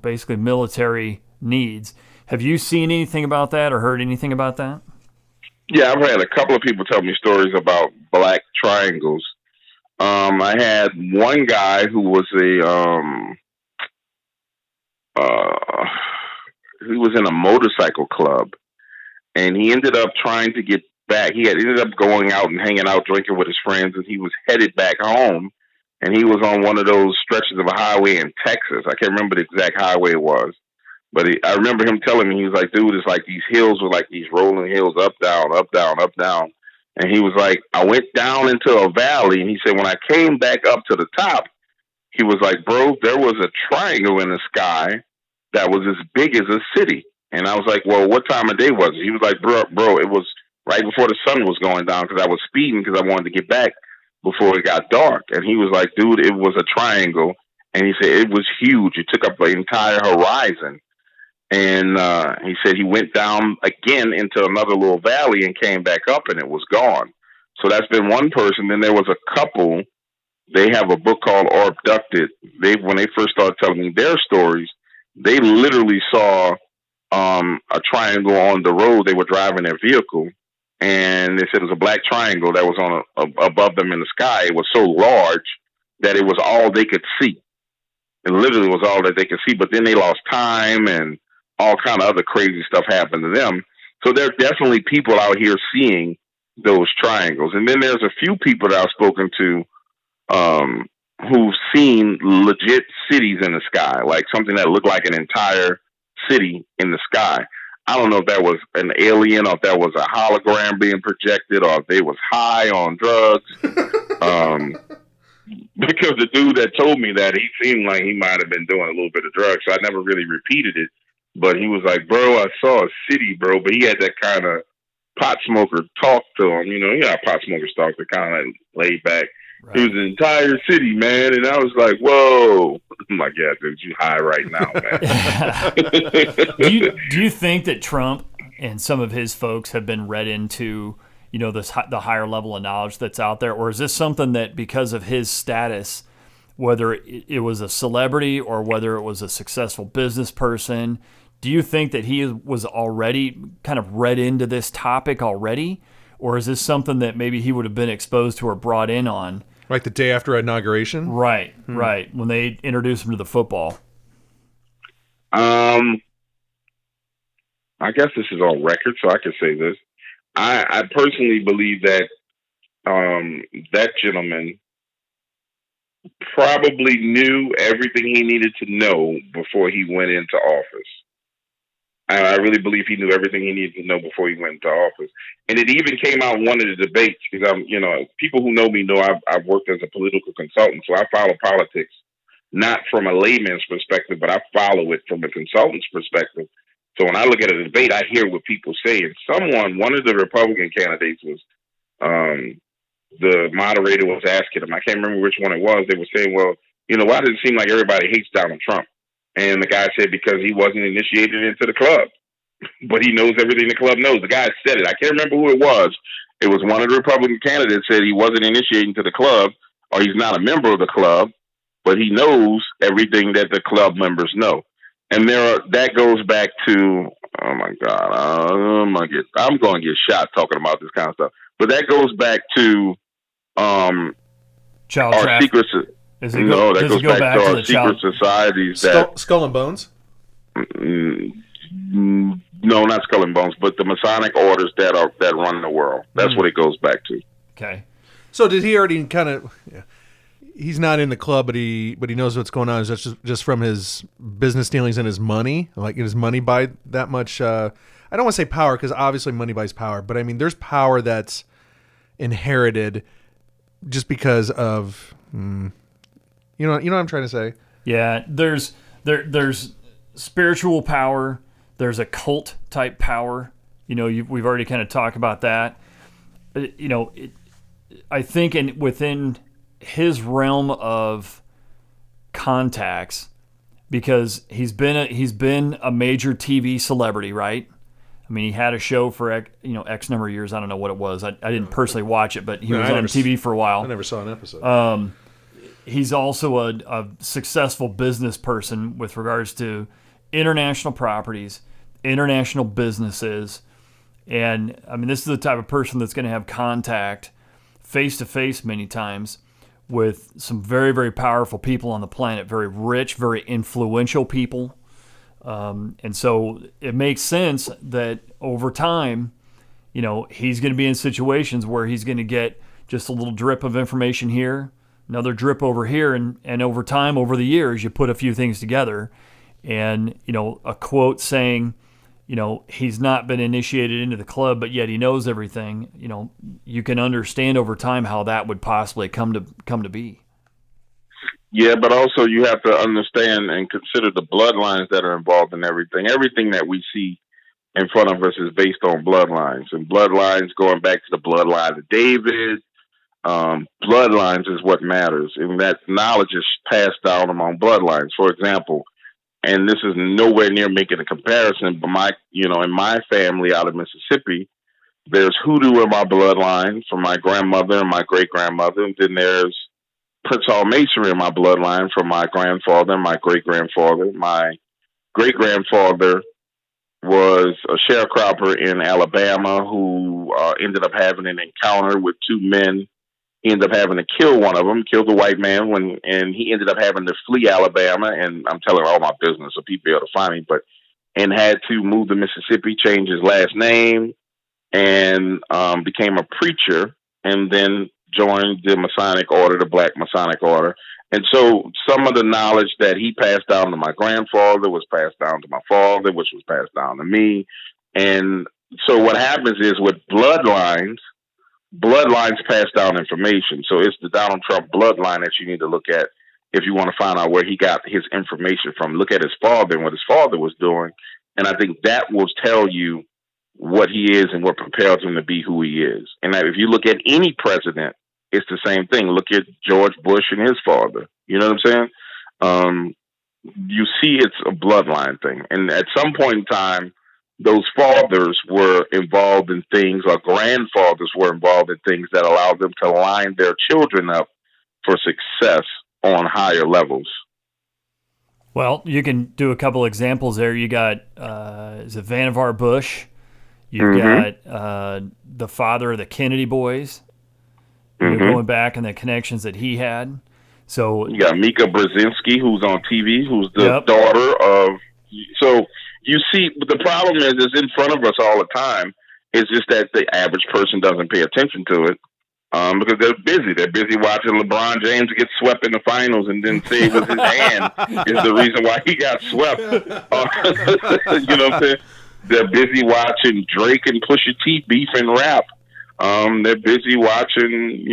basically military needs? Have you seen anything about that or heard anything about that? Yeah, I've had a couple of people tell me stories about black triangles. I had one guy who was he was in a motorcycle club, and he ended up trying to get back. He had ended up going out and hanging out, drinking with his friends, and he was headed back home. And he was on one of those stretches of a highway in Texas. I can't remember the exact highway it was. But I remember him telling me, he was like, dude, it's like these hills were like these rolling hills, up, down, up, down, up, down. And he was like, I went down into a valley. And he said, when I came back up to the top, he was like, bro, there was a triangle in the sky that was as big as a city. And I was like, well, what time of day was it? He was like, bro, it was right before the sun was going down, because I was speeding because I wanted to get back before it got dark. And he was like, dude, it was a triangle. And he said, it was huge. It took up the entire horizon. And he said he went down again into another little valley and came back up, and it was gone. So that's been one person. Then there was a couple. They have a book called Abducted. When they first started telling me their stories, they literally saw a triangle on the road. They were driving their vehicle, and they said it was a black triangle that was on above them in the sky. It was so large that it was all they could see. It literally was all that they could see. But then they lost time, and all kind of other crazy stuff happened to them. So there are definitely people out here seeing those triangles. And then there's a few people that I've spoken to who've seen legit cities in the sky, like something that looked like an entire city in the sky. I don't know if that was an alien, or if that was a hologram being projected, or if they was high on drugs. Because the dude that told me that, he seemed like he might have been doing a little bit of drugs, so I never really repeated it. But he was like, bro, I saw a city, bro. But he had that kind of pot smoker talk to him. Pot smokers talk, they're kind of like laid back. Right. It was an entire city, man. And I was like, whoa. I'm like, yeah, dude, you high right now, man. Do you think that Trump and some of his folks have been read into, the higher level of knowledge that's out there? Or is this something that, because of his status, whether it was a celebrity or whether it was a successful business person, do you think that he was already kind of read into this topic already? Or is this something that maybe he would have been exposed to or brought in on? Like the day after inauguration? Right, right. When they introduced him to the football. I guess this is on record, so I can say this. I personally believe that that gentleman probably knew everything he needed to know before he went into office. I really believe he knew everything he needed to know before he went into office. And it even came out in one of the debates, because people who know me know I've worked as a political consultant, so I follow politics, not from a layman's perspective, but I follow it from a consultant's perspective. So when I look at a debate, I hear what people say. And one of the Republican candidates was, the moderator was asking him, I can't remember which one it was. They were saying, well, why does it seem like everybody hates Donald Trump? And the guy said, because he wasn't initiated into the club, but he knows everything the club knows. The guy said it. I can't remember who it was. It was one of the Republican candidates said he wasn't initiated into the club, or he's not a member of the club, but he knows everything that the club members know. And that goes back to, oh my God, I'm going to get shot talking about this kind of stuff. But that goes back to child our trafficking. secret. That goes back to our secret societies. Skull and Bones? No, not Skull and Bones, but the Masonic orders that run the world. That's what it goes back to. Okay. So did he already kind of? Yeah, he's not in the club, but he knows what's going on. Is that just from his business dealings and his money? Like, does money buy that much? I don't want to say power, because obviously money buys power, but I mean there's power that's inherited just because of. You know what I'm trying to say? Yeah, there's spiritual power, There's a cult type power. We've already kind of talked about that. I think within his realm of contacts, because he's been a major TV celebrity, right? I mean, he had a show for X number of years. I don't know what it was. I didn't personally watch it, but he was on TV for a while. I never saw an episode. He's also a successful business person with regards to international properties, international businesses. And I mean, this is the type of person that's going to have contact face to face many times with some very, very powerful people on the planet, very rich, very influential people. And so it makes sense that over time, he's going to be in situations where he's going to get just a little drip of information here, another drip over here, and over time, over the years, you put a few things together, and a quote saying, he's not been initiated into the club, but yet he knows everything. You can understand over time how that would possibly come to be. Yeah, but also you have to understand and consider the bloodlines that are involved in everything. Everything that we see in front of us is based on bloodlines, and bloodlines going back to the bloodline of David. Bloodlines is what matters, and that knowledge is passed down among bloodlines. For example, and this is nowhere near making a comparison, but in my family out of Mississippi, there's hoodoo in my bloodline from my grandmother and my great grandmother, and then there's Prince Hall Masonry in my bloodline from my grandfather and my great grandfather. My great grandfather was a sharecropper in Alabama who ended up having an encounter with two men. He ended up having to kill one of them, kill the white man, and he ended up having to flee Alabama. And I'm telling all my business, so people be able to find me, and had to move to Mississippi, change his last name, and became a preacher, and then joined the Masonic Order, the Black Masonic Order. And so some of the knowledge that he passed down to my grandfather was passed down to my father, which was passed down to me. And so what happens is with bloodlines pass down information. So it's the Donald Trump bloodline that you need to look at if you want to find out where he got his information from. Look at his father and what his father was doing. And I think that will tell you what he is and what propels him to be who he is. And if you look at any president, it's the same thing. Look at George Bush and his father. You know what I'm saying? You see it's a bloodline thing. And at some point in time, those fathers were involved in things, or grandfathers were involved in things that allowed them to line their children up for success on higher levels. Well, you can do a couple examples there. You got, is it Vannevar Bush? You've got the father of the Kennedy boys, going back and the connections that he had. So you got Mika Brzezinski, who's on TV, who's the daughter of. So you see, the problem is in front of us all the time. It's just that the average person doesn't pay attention to it because they're busy. They're busy watching LeBron James get swept in the finals and then say it was his hand is the reason why he got swept. You know what I'm saying? They're busy watching Drake and Pusha T beef and rap. They're busy watching,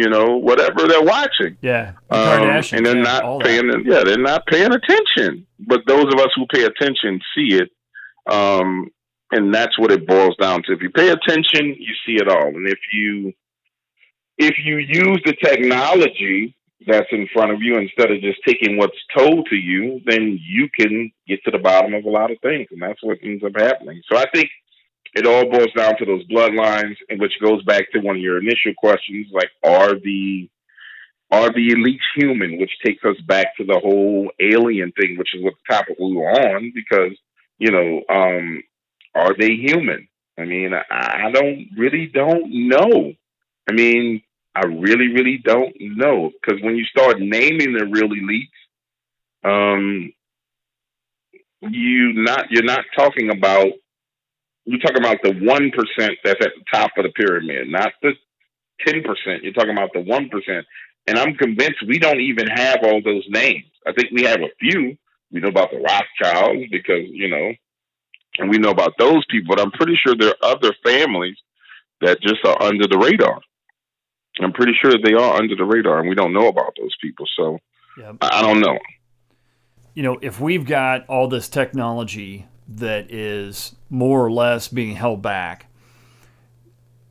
whatever they're watching. Yeah, the Kardashians, and they're not paying. Yeah, they're not paying attention. But those of us who pay attention see it, and that's what it boils down to. If you pay attention, you see it all. And if you use the technology that's in front of you instead of just taking what's told to you, then you can get to the bottom of a lot of things, and that's what ends up happening. So I think it all boils down to those bloodlines, and which goes back to one of your initial questions, like are the elites human, which takes us back to the whole alien thing, which is what the topic we were on, because, are they human? I mean, I don't know. I mean, I really don't know, because when you start naming the real elites, you're not talking about. You're talking about the 1% that's at the top of the pyramid, not the 10%. You're talking about the 1%. And I'm convinced we don't even have all those names. I think we have a few. We know about the Rothschilds because, and we know about those people, but I'm pretty sure there are other families that just are under the radar. I'm pretty sure they are under the radar, and we don't know about those people. So I don't know. If we've got all this technology that is more or less being held back.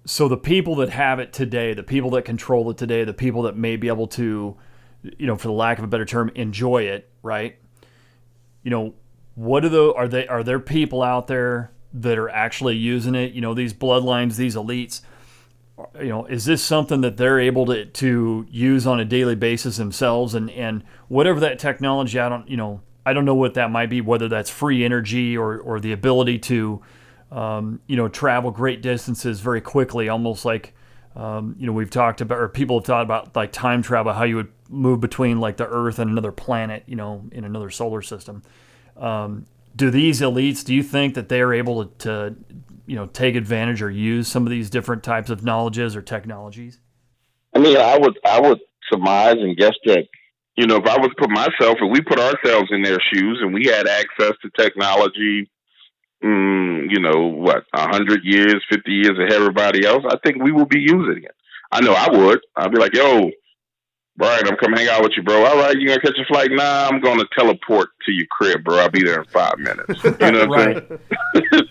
So the people that have it today, the people that control it today, the people that may be able to, for the lack of a better term, enjoy it, right? What are there people out there that are actually using it? These bloodlines, these elites, is this something that they're able to use on a daily basis themselves? And whatever that technology, I don't know what that might be, whether that's free energy or the ability to, travel great distances very quickly, almost like, we've talked about, or people have thought about like time travel, how you would move between like the Earth and another planet, in another solar system. Do these elites, do you think that they are able to take advantage or use some of these different types of knowledges or technologies? I mean, I would surmise and guess that, if I was to put myself, if we put ourselves in their shoes and we had access to technology, 100 years, 50 years ahead of everybody else, I think we would be using it. I know I would. I'd be like, yo, Brian, I'm coming hang out with you, bro. All right, you gonna catch a flight? Nah, I'm gonna teleport to your crib, bro. I'll be there in 5 minutes. You know what I'm saying?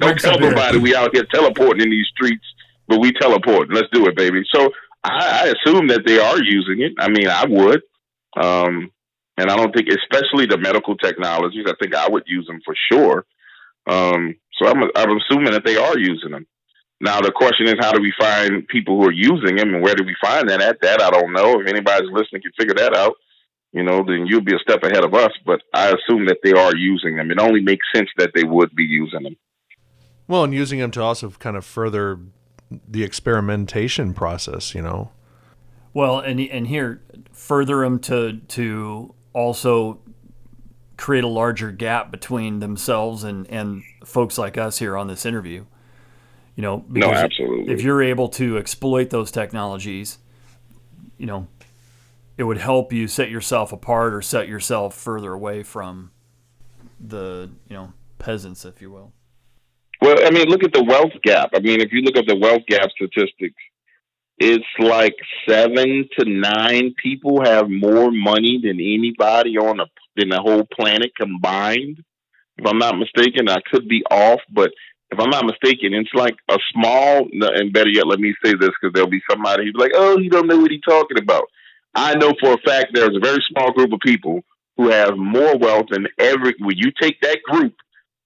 Don't tell nobody we out here teleporting in these streets, but we teleport. Let's do it, baby. So I assume that they are using it. I mean, I would. And I don't think, especially the medical technologies, I think I would use them for sure. So I'm assuming that they are using them. Now, the question is, how do we find people who are using them, and where do we find that at? That I don't know. If anybody's listening can figure that out, then you'll be a step ahead of us. But I assume that they are using them. It only makes sense that they would be using them. Well, and using them to also kind of further the experimentation process, Well, and here, further them to also create a larger gap between themselves and folks like us here on this interview. Because no, absolutely. If you're able to exploit those technologies, it would help you set yourself apart or set yourself further away from the, peasants, if you will. Well, I mean, look at the wealth gap. I mean, if you look at the wealth gap statistics, it's like 7 to 9 people have more money than anybody than the whole planet combined. If I'm not mistaken, I could be off, but if I'm not mistaken, it's like a small, and better yet, let me say this, because there'll be somebody who's like, oh, you don't know what he's talking about. I know for a fact there's a very small group of people who have more wealth than when you take that group,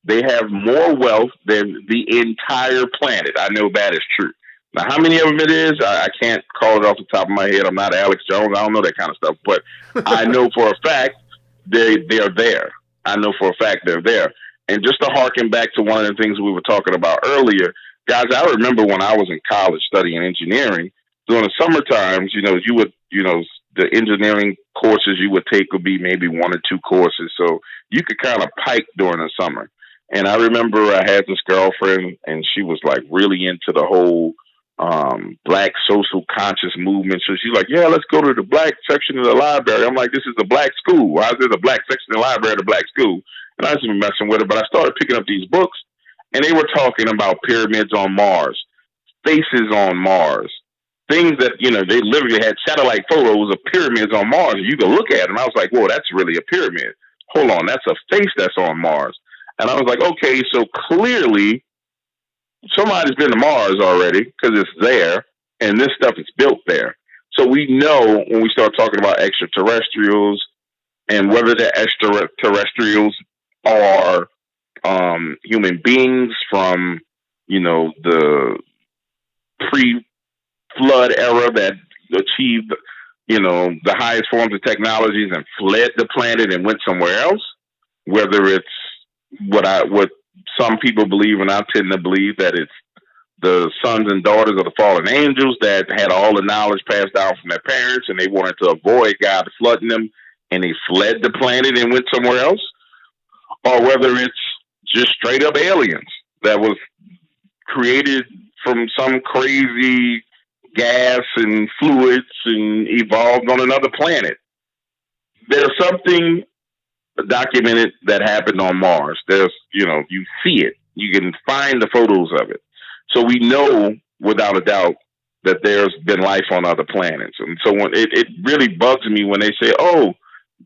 they have more wealth than the entire planet. I know that is true. Now, how many of them it is, I can't call it off the top of my head. I'm not Alex Jones. I don't know that kind of stuff. But I know for a fact they are there. I know for a fact they're there. And just to harken back to one of the things we were talking about earlier, guys, I remember when I was in college studying engineering, during the summer times, you would, the engineering courses you would take would be maybe 1 or 2 courses. So you could kind of pike during the summer. And I remember I had this girlfriend, and she was like really into the whole black social conscious movement. So she's like, yeah, let's go to the black section of the library. I'm like, this is a black school. Why is there a black section of the library at a black school? And I was just messing with her, but I started picking up these books, and they were talking about pyramids on Mars, faces on Mars, things that, they literally had satellite photos of pyramids on Mars, and you could look at them. I was like, whoa, that's really a pyramid. Hold on, that's a face that's on Mars. And I was like, okay, so clearly somebody's been to Mars already, because it's there, and this stuff is built there. So we know when we start talking about extraterrestrials, and whether the extraterrestrials are human beings from, the pre-flood era that achieved, the highest forms of technologies and fled the planet and went somewhere else, whether it's what some people believe, and I tend to believe that it's the sons and daughters of the fallen angels that had all the knowledge passed down from their parents, and they wanted to avoid God flooding them, and they fled the planet and went somewhere else, or whether it's just straight up aliens that was created from some crazy gas and fluids and evolved on another planet. There's something documented that happened on Mars. There's, you see it. You can find the photos of it. So we know without a doubt that there's been life on other planets. And so when it really bugs me when they say, oh,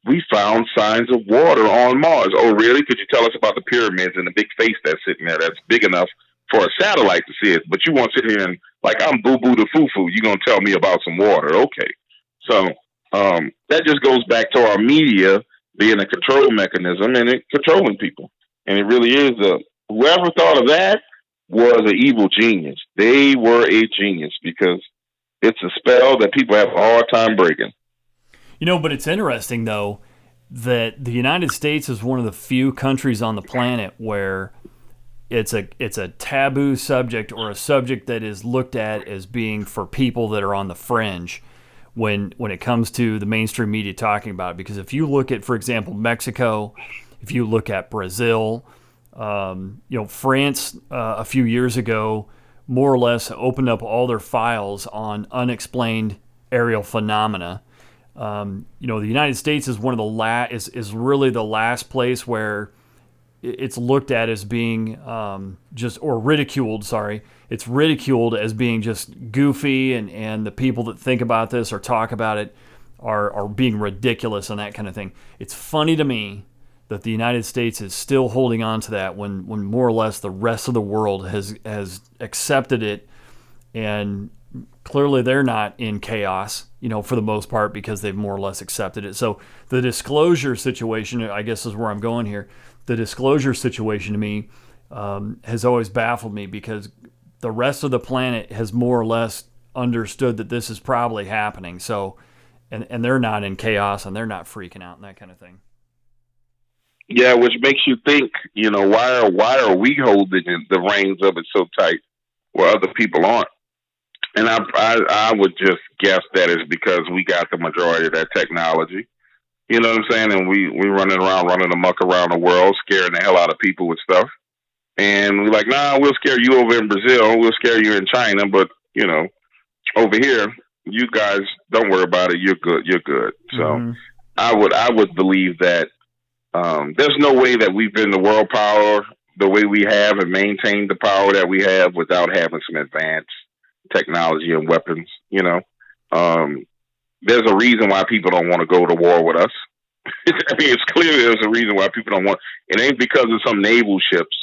we found signs of water on Mars. Oh, really? Could you tell us about the pyramids and the big face that's sitting there that's big enough for a satellite to see it? But you won't sit here and, like, I'm Boo Boo the Foo Foo. You're going to tell me about some water. Okay. So that just goes back to our media being a control mechanism and it controlling people. And it really is whoever thought of that was an evil genius. They were a genius because it's a spell that people have a hard time breaking. But it's interesting, though, that the United States is one of the few countries on the planet where it's a taboo subject or a subject that is looked at as being for people that are on the fringe when it comes to the mainstream media talking about it. Because if you look at, for example, Mexico, if you look at Brazil, France a few years ago more or less opened up all their files on unexplained aerial phenomena. The United States is one of the is really the last place where it's looked at as being ridiculed. Sorry, it's ridiculed as being just goofy, and the people that think about this or talk about it are being ridiculous and that kind of thing. It's funny to me that the United States is still holding on to that when more or less the rest of the world has accepted it, and clearly they're not in chaos, for the most part, because they've more or less accepted it. So the disclosure situation, I guess, is where I'm going here. The disclosure situation to me has always baffled me because the rest of the planet has more or less understood that this is probably happening. So, and they're not in chaos and they're not freaking out and that kind of thing. Yeah, which makes you think, why are we holding the reins of it so tight where other people aren't? And I would just guess that is because we got the majority of that technology. You know what I'm saying? And we running amok around the world, scaring the hell out of people with stuff. And we're like, nah, we'll scare you over in Brazil. We'll scare you in China. But, over here, you guys, don't worry about it. You're good. You're good. So I would believe that there's no way that we've been the world power the way we have and maintained the power that we have without having some advanced technology and weapons. There's a reason why people don't want to go to war with us. It's clear there's a reason why people don't want. It ain't because of some naval ships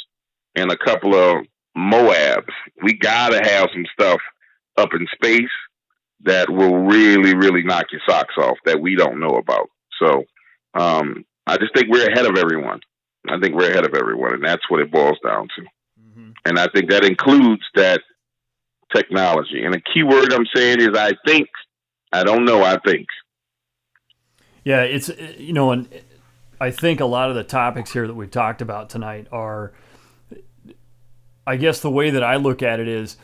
and a couple of Moabs. We gotta have some stuff up in space that will really, really knock your socks off that we don't know about. So I just think we're ahead of everyone. And that's what it boils down to. Mm-hmm. And I think that includes that technology. And the key word I'm saying is I think. I don't know, I think. Yeah, it's, and I think a lot of the topics here that we've talked about tonight are, I guess the way that I look at it is,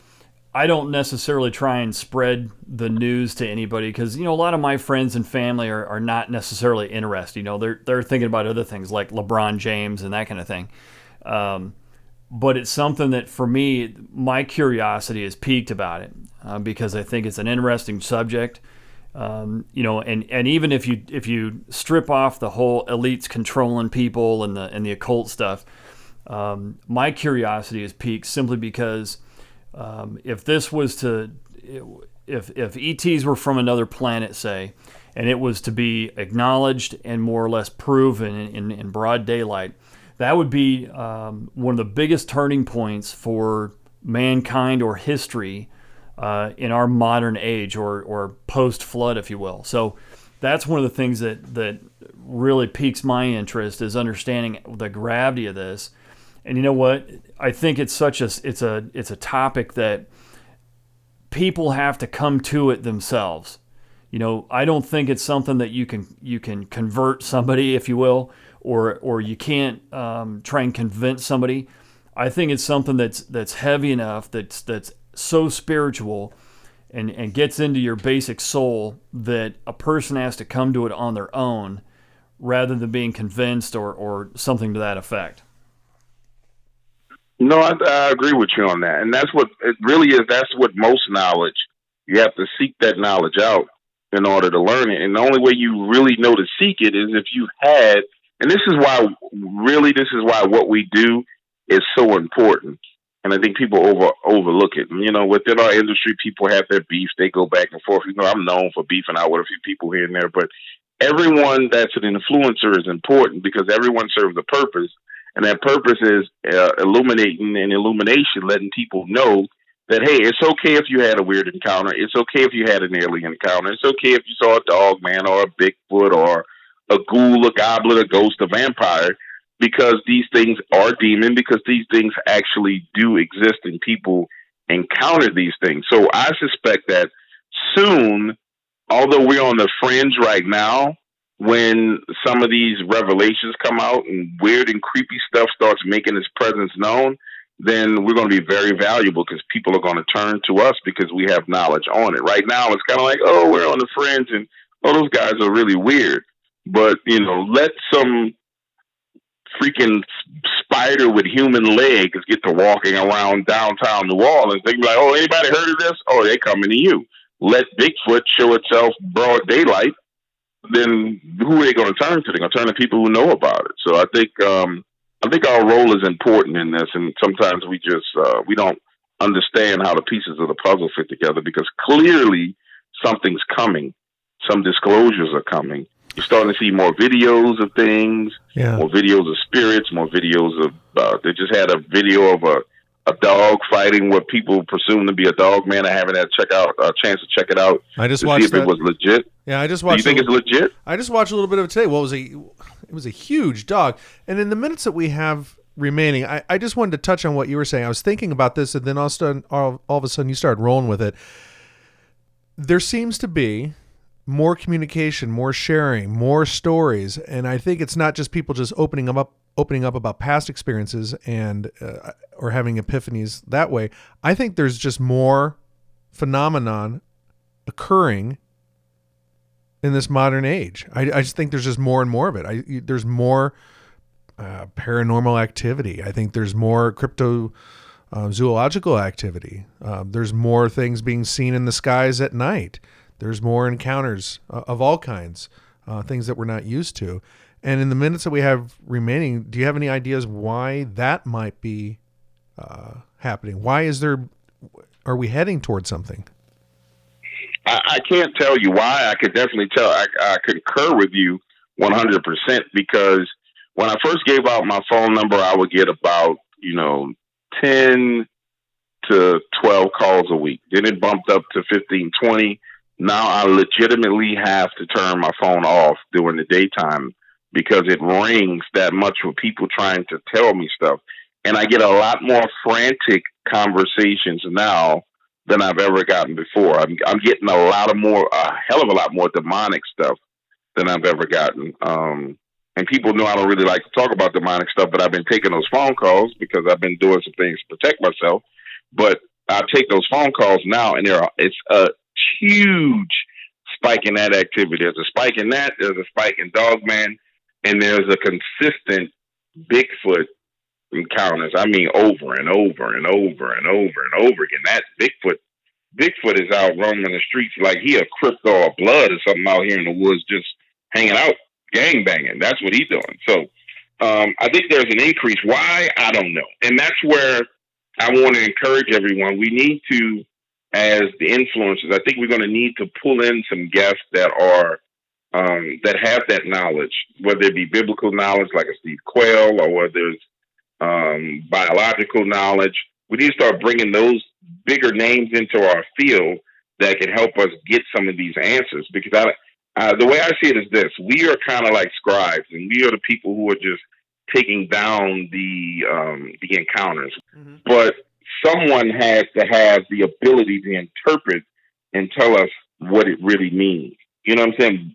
I don't necessarily try and spread the news to anybody because, a lot of my friends and family are not necessarily interested. They're thinking about other things like LeBron James and that kind of thing. But it's something that, for me, my curiosity is piqued about it because I think it's an interesting subject. And even if you strip off the whole elites controlling people and the occult stuff, my curiosity is piqued simply because if this was to, if ETs were from another planet, say, and it was to be acknowledged and more or less proven in broad daylight, that would be one of the biggest turning points for mankind or history in our modern age or post-flood, if you will. So that's one of the things that really piques my interest is understanding the gravity of this. And you know what? I think it's a topic that people have to come to it themselves. I don't think it's something that you can convert somebody, if you will, or you can't try and convince somebody. I think it's something that's heavy enough, that's so spiritual and gets into your basic soul that a person has to come to it on their own rather than being convinced or something to that effect. No, I agree with you on that. And that's what it really is. That's what most knowledge, you have to seek that knowledge out in order to learn it. And the only way you really know to seek it is if you had, and this is why what we do is so important. And I think people overlook it. Within our industry, people have their beef. They go back and forth. I'm known for beefing out with a few people here and there, but everyone that's an influencer is important because everyone serves a purpose, and that purpose is illuminating and illumination, letting people know that, hey, it's okay if you had a weird encounter. It's okay if you had an alien encounter. It's okay if you saw a dog man or a Bigfoot or a ghoul, a goblin, a ghost, a vampire, because these things are demon, because these things actually do exist and people encounter these things. So I suspect that soon, although we're on the fringe right now, when some of these revelations come out and weird and creepy stuff starts making its presence known, then we're going to be very valuable because people are going to turn to us because we have knowledge on it. Right now, it's kind of like, oh, we're on the fringe and, oh, those guys are really weird. But, let some freaking spider with human legs get to walking around downtown New Orleans. They can be like, oh, anybody heard of this? Oh, they coming to you. Let Bigfoot show itself broad daylight, then who are they going to turn to? They're going to turn to people who know about it. So I think our role is important in this, and sometimes we just we don't understand how the pieces of the puzzle fit together because clearly something's coming. Some disclosures are coming. You're starting to see more videos of things, more videos of spirits, more videos of. They just had a video of a dog fighting what people presume to be a dog man. I haven't had a chance to check it out. I just to watched see if that. It was legit. Yeah, I just watched. Do you think it's legit? I just watched a little bit of it today. It was a huge dog. And in the minutes that we have remaining, I just wanted to touch on what you were saying. I was thinking about this, and then all of a sudden you started rolling with it. There seems to be more communication, more sharing, more stories, and I think it's not just people just opening up about past experiences and or having epiphanies that way. I think there's just more phenomenon occurring in this modern age. I just think there's just more and more of it. There's more paranormal activity. I think there's more zoological activity. There's more things being seen in the skies at night. There's more encounters of all kinds, things that we're not used to. And in the minutes that we have remaining, do you have any ideas why that might be happening? Are we heading towards something? I can't tell you why. I could definitely tell. I concur with you 100% because when I first gave out my phone number, I would get about, 10 to 12 calls a week. Then it bumped up to 15, 20. Now I legitimately have to turn my phone off during the daytime because it rings that much with people trying to tell me stuff. And I get a lot more frantic conversations now than I've ever gotten before. I'm getting a hell of a lot more demonic stuff than I've ever gotten. And people know I don't really like to talk about demonic stuff, but I've been taking those phone calls because I've been doing some things to protect myself. But I take those phone calls now, and it's a huge spike in that activity. There's a spike in that. There's a spike in Dogman, and there's a consistent Bigfoot encounters. I mean, over and over and over and over and over again. That Bigfoot is out roaming the streets like he a Crip or a Blood or something out here in the woods, just hanging out, gang banging. That's what he's doing. So I think there's an increase. Why? I don't know. And that's where I want to encourage everyone. We need to, as the influencers, I think we're going to need to pull in some guests that are that have that knowledge, whether it be biblical knowledge like a Steve Quayle or whether it's biological knowledge. We need to start bringing those bigger names into our field that can help us get some of these answers. Because the way I see it is this: we are kind of like scribes, and we are the people who are just taking down the encounters. Mm-hmm. But someone has to have the ability to interpret and tell us what it really means. You know what I'm saying?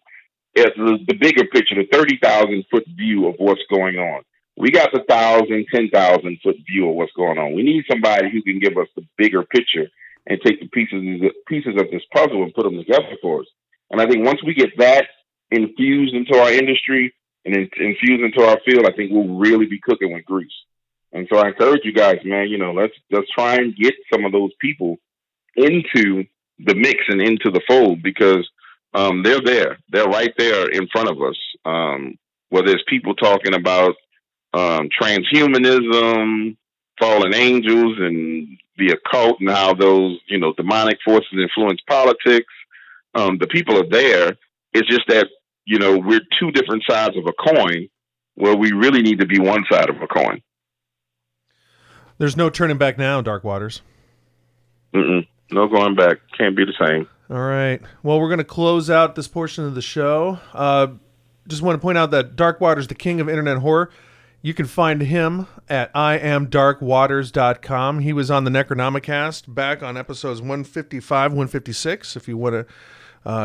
It's the bigger picture, the 30,000 foot view of what's going on. We got the 1,000, 10,000 foot view of what's going on. We need somebody who can give us the bigger picture and take the pieces of this puzzle and put them together for us. And I think once we get that infused into our industry and infused into our field, I think we'll really be cooking with grease. And so I encourage you guys, man, let's try and get some of those people into the mix and into the fold because they're there. They're right there in front of us. Whether it's people talking about transhumanism, fallen angels, and the occult and how those, demonic forces influence politics. The people are there. It's just that we're two different sides of a coin where we really need to be one side of a coin. There's no turning back now, Dark Waters. No going back. Can't be the same. All right. Well, we're going to close out this portion of the show. Just want to point out that Dark Waters, the king of internet horror, you can find him at IamDarkWaters.com. He was on the Necronomicast back on episodes 155, 156. If you want to,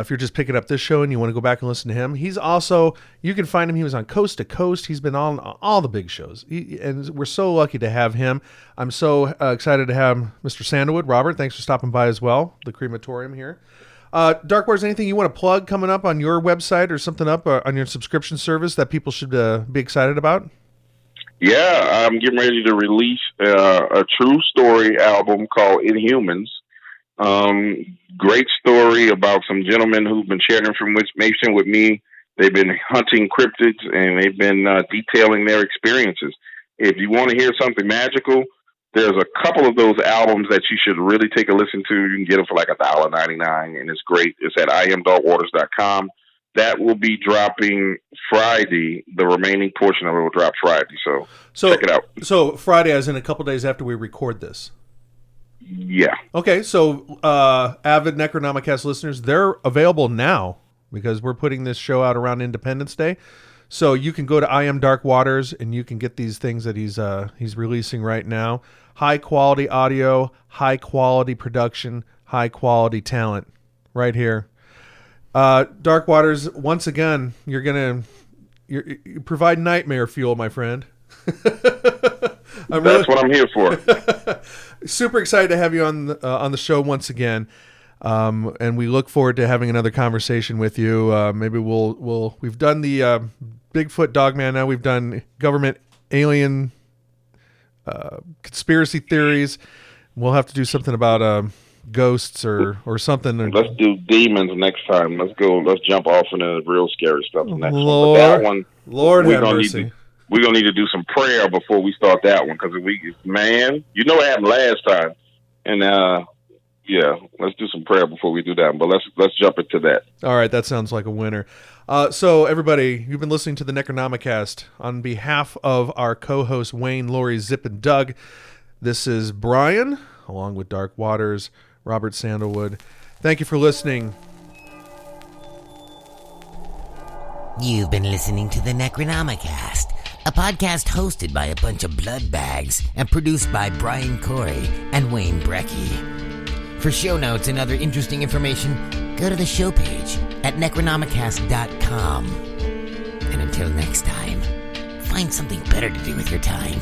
if you're just picking up this show and you want to go back and listen to him, he's also, you can find him. He was on Coast to Coast. He's been on all the big shows, and we're so lucky to have him. I'm so excited to have Mr. Sandalwood. Robert, thanks for stopping by as well. The crematorium here. Dark Wars, anything you want to plug coming up on your website or something up on your subscription service that people should be excited about? Yeah, I'm getting ready to release a true story album called Inhumans. Great story about some gentlemen who've been sharing information with me. They've been hunting cryptids and they've been detailing their experiences. If you want to hear something magical, there's a couple of those albums that you should really take a listen to. You can get them for like $1.99, and it's great. It's at IamDarkWaters.com. That will be dropping Friday. The remaining portion of it will drop Friday. So check it out. So Friday, as in a couple days after we record this. Yeah. Okay, so avid Necronomicast listeners, they're available now because we're putting this show out around Independence Day. So you can go to I Am Dark Waters and you can get these things that he's releasing right now. High quality audio, high quality production, high quality talent, right here. Dark Waters, once again, you provide nightmare fuel, my friend. That's what I'm here for. Super excited to have you on the show once again, and we look forward to having another conversation with you. Maybe we've done the Bigfoot Dogman. Now we've done government alien conspiracy theories. We'll have to do something about ghosts or something. Let's do demons next time. Let's jump off into real scary stuff next Lord, one. But that one, Lord have mercy. We're going to need to do some prayer before we start that one. Because you know what happened last time. And, let's do some prayer before we do that. But let's jump into that. All right, that sounds like a winner. So, everybody, you've been listening to the Necronomicast. On behalf of our co-hosts, Wayne, Lori, Zip, and Doug, this is Brian, along with Dark Waters, Robert Sandalwood. Thank you for listening. You've been listening to the Necronomicast, a podcast hosted by a bunch of blood bags and produced by Brian Corey and Wayne Brecky. For show notes and other interesting information, go to the show page at Necronomicast.com. And until next time, find something better to do with your time.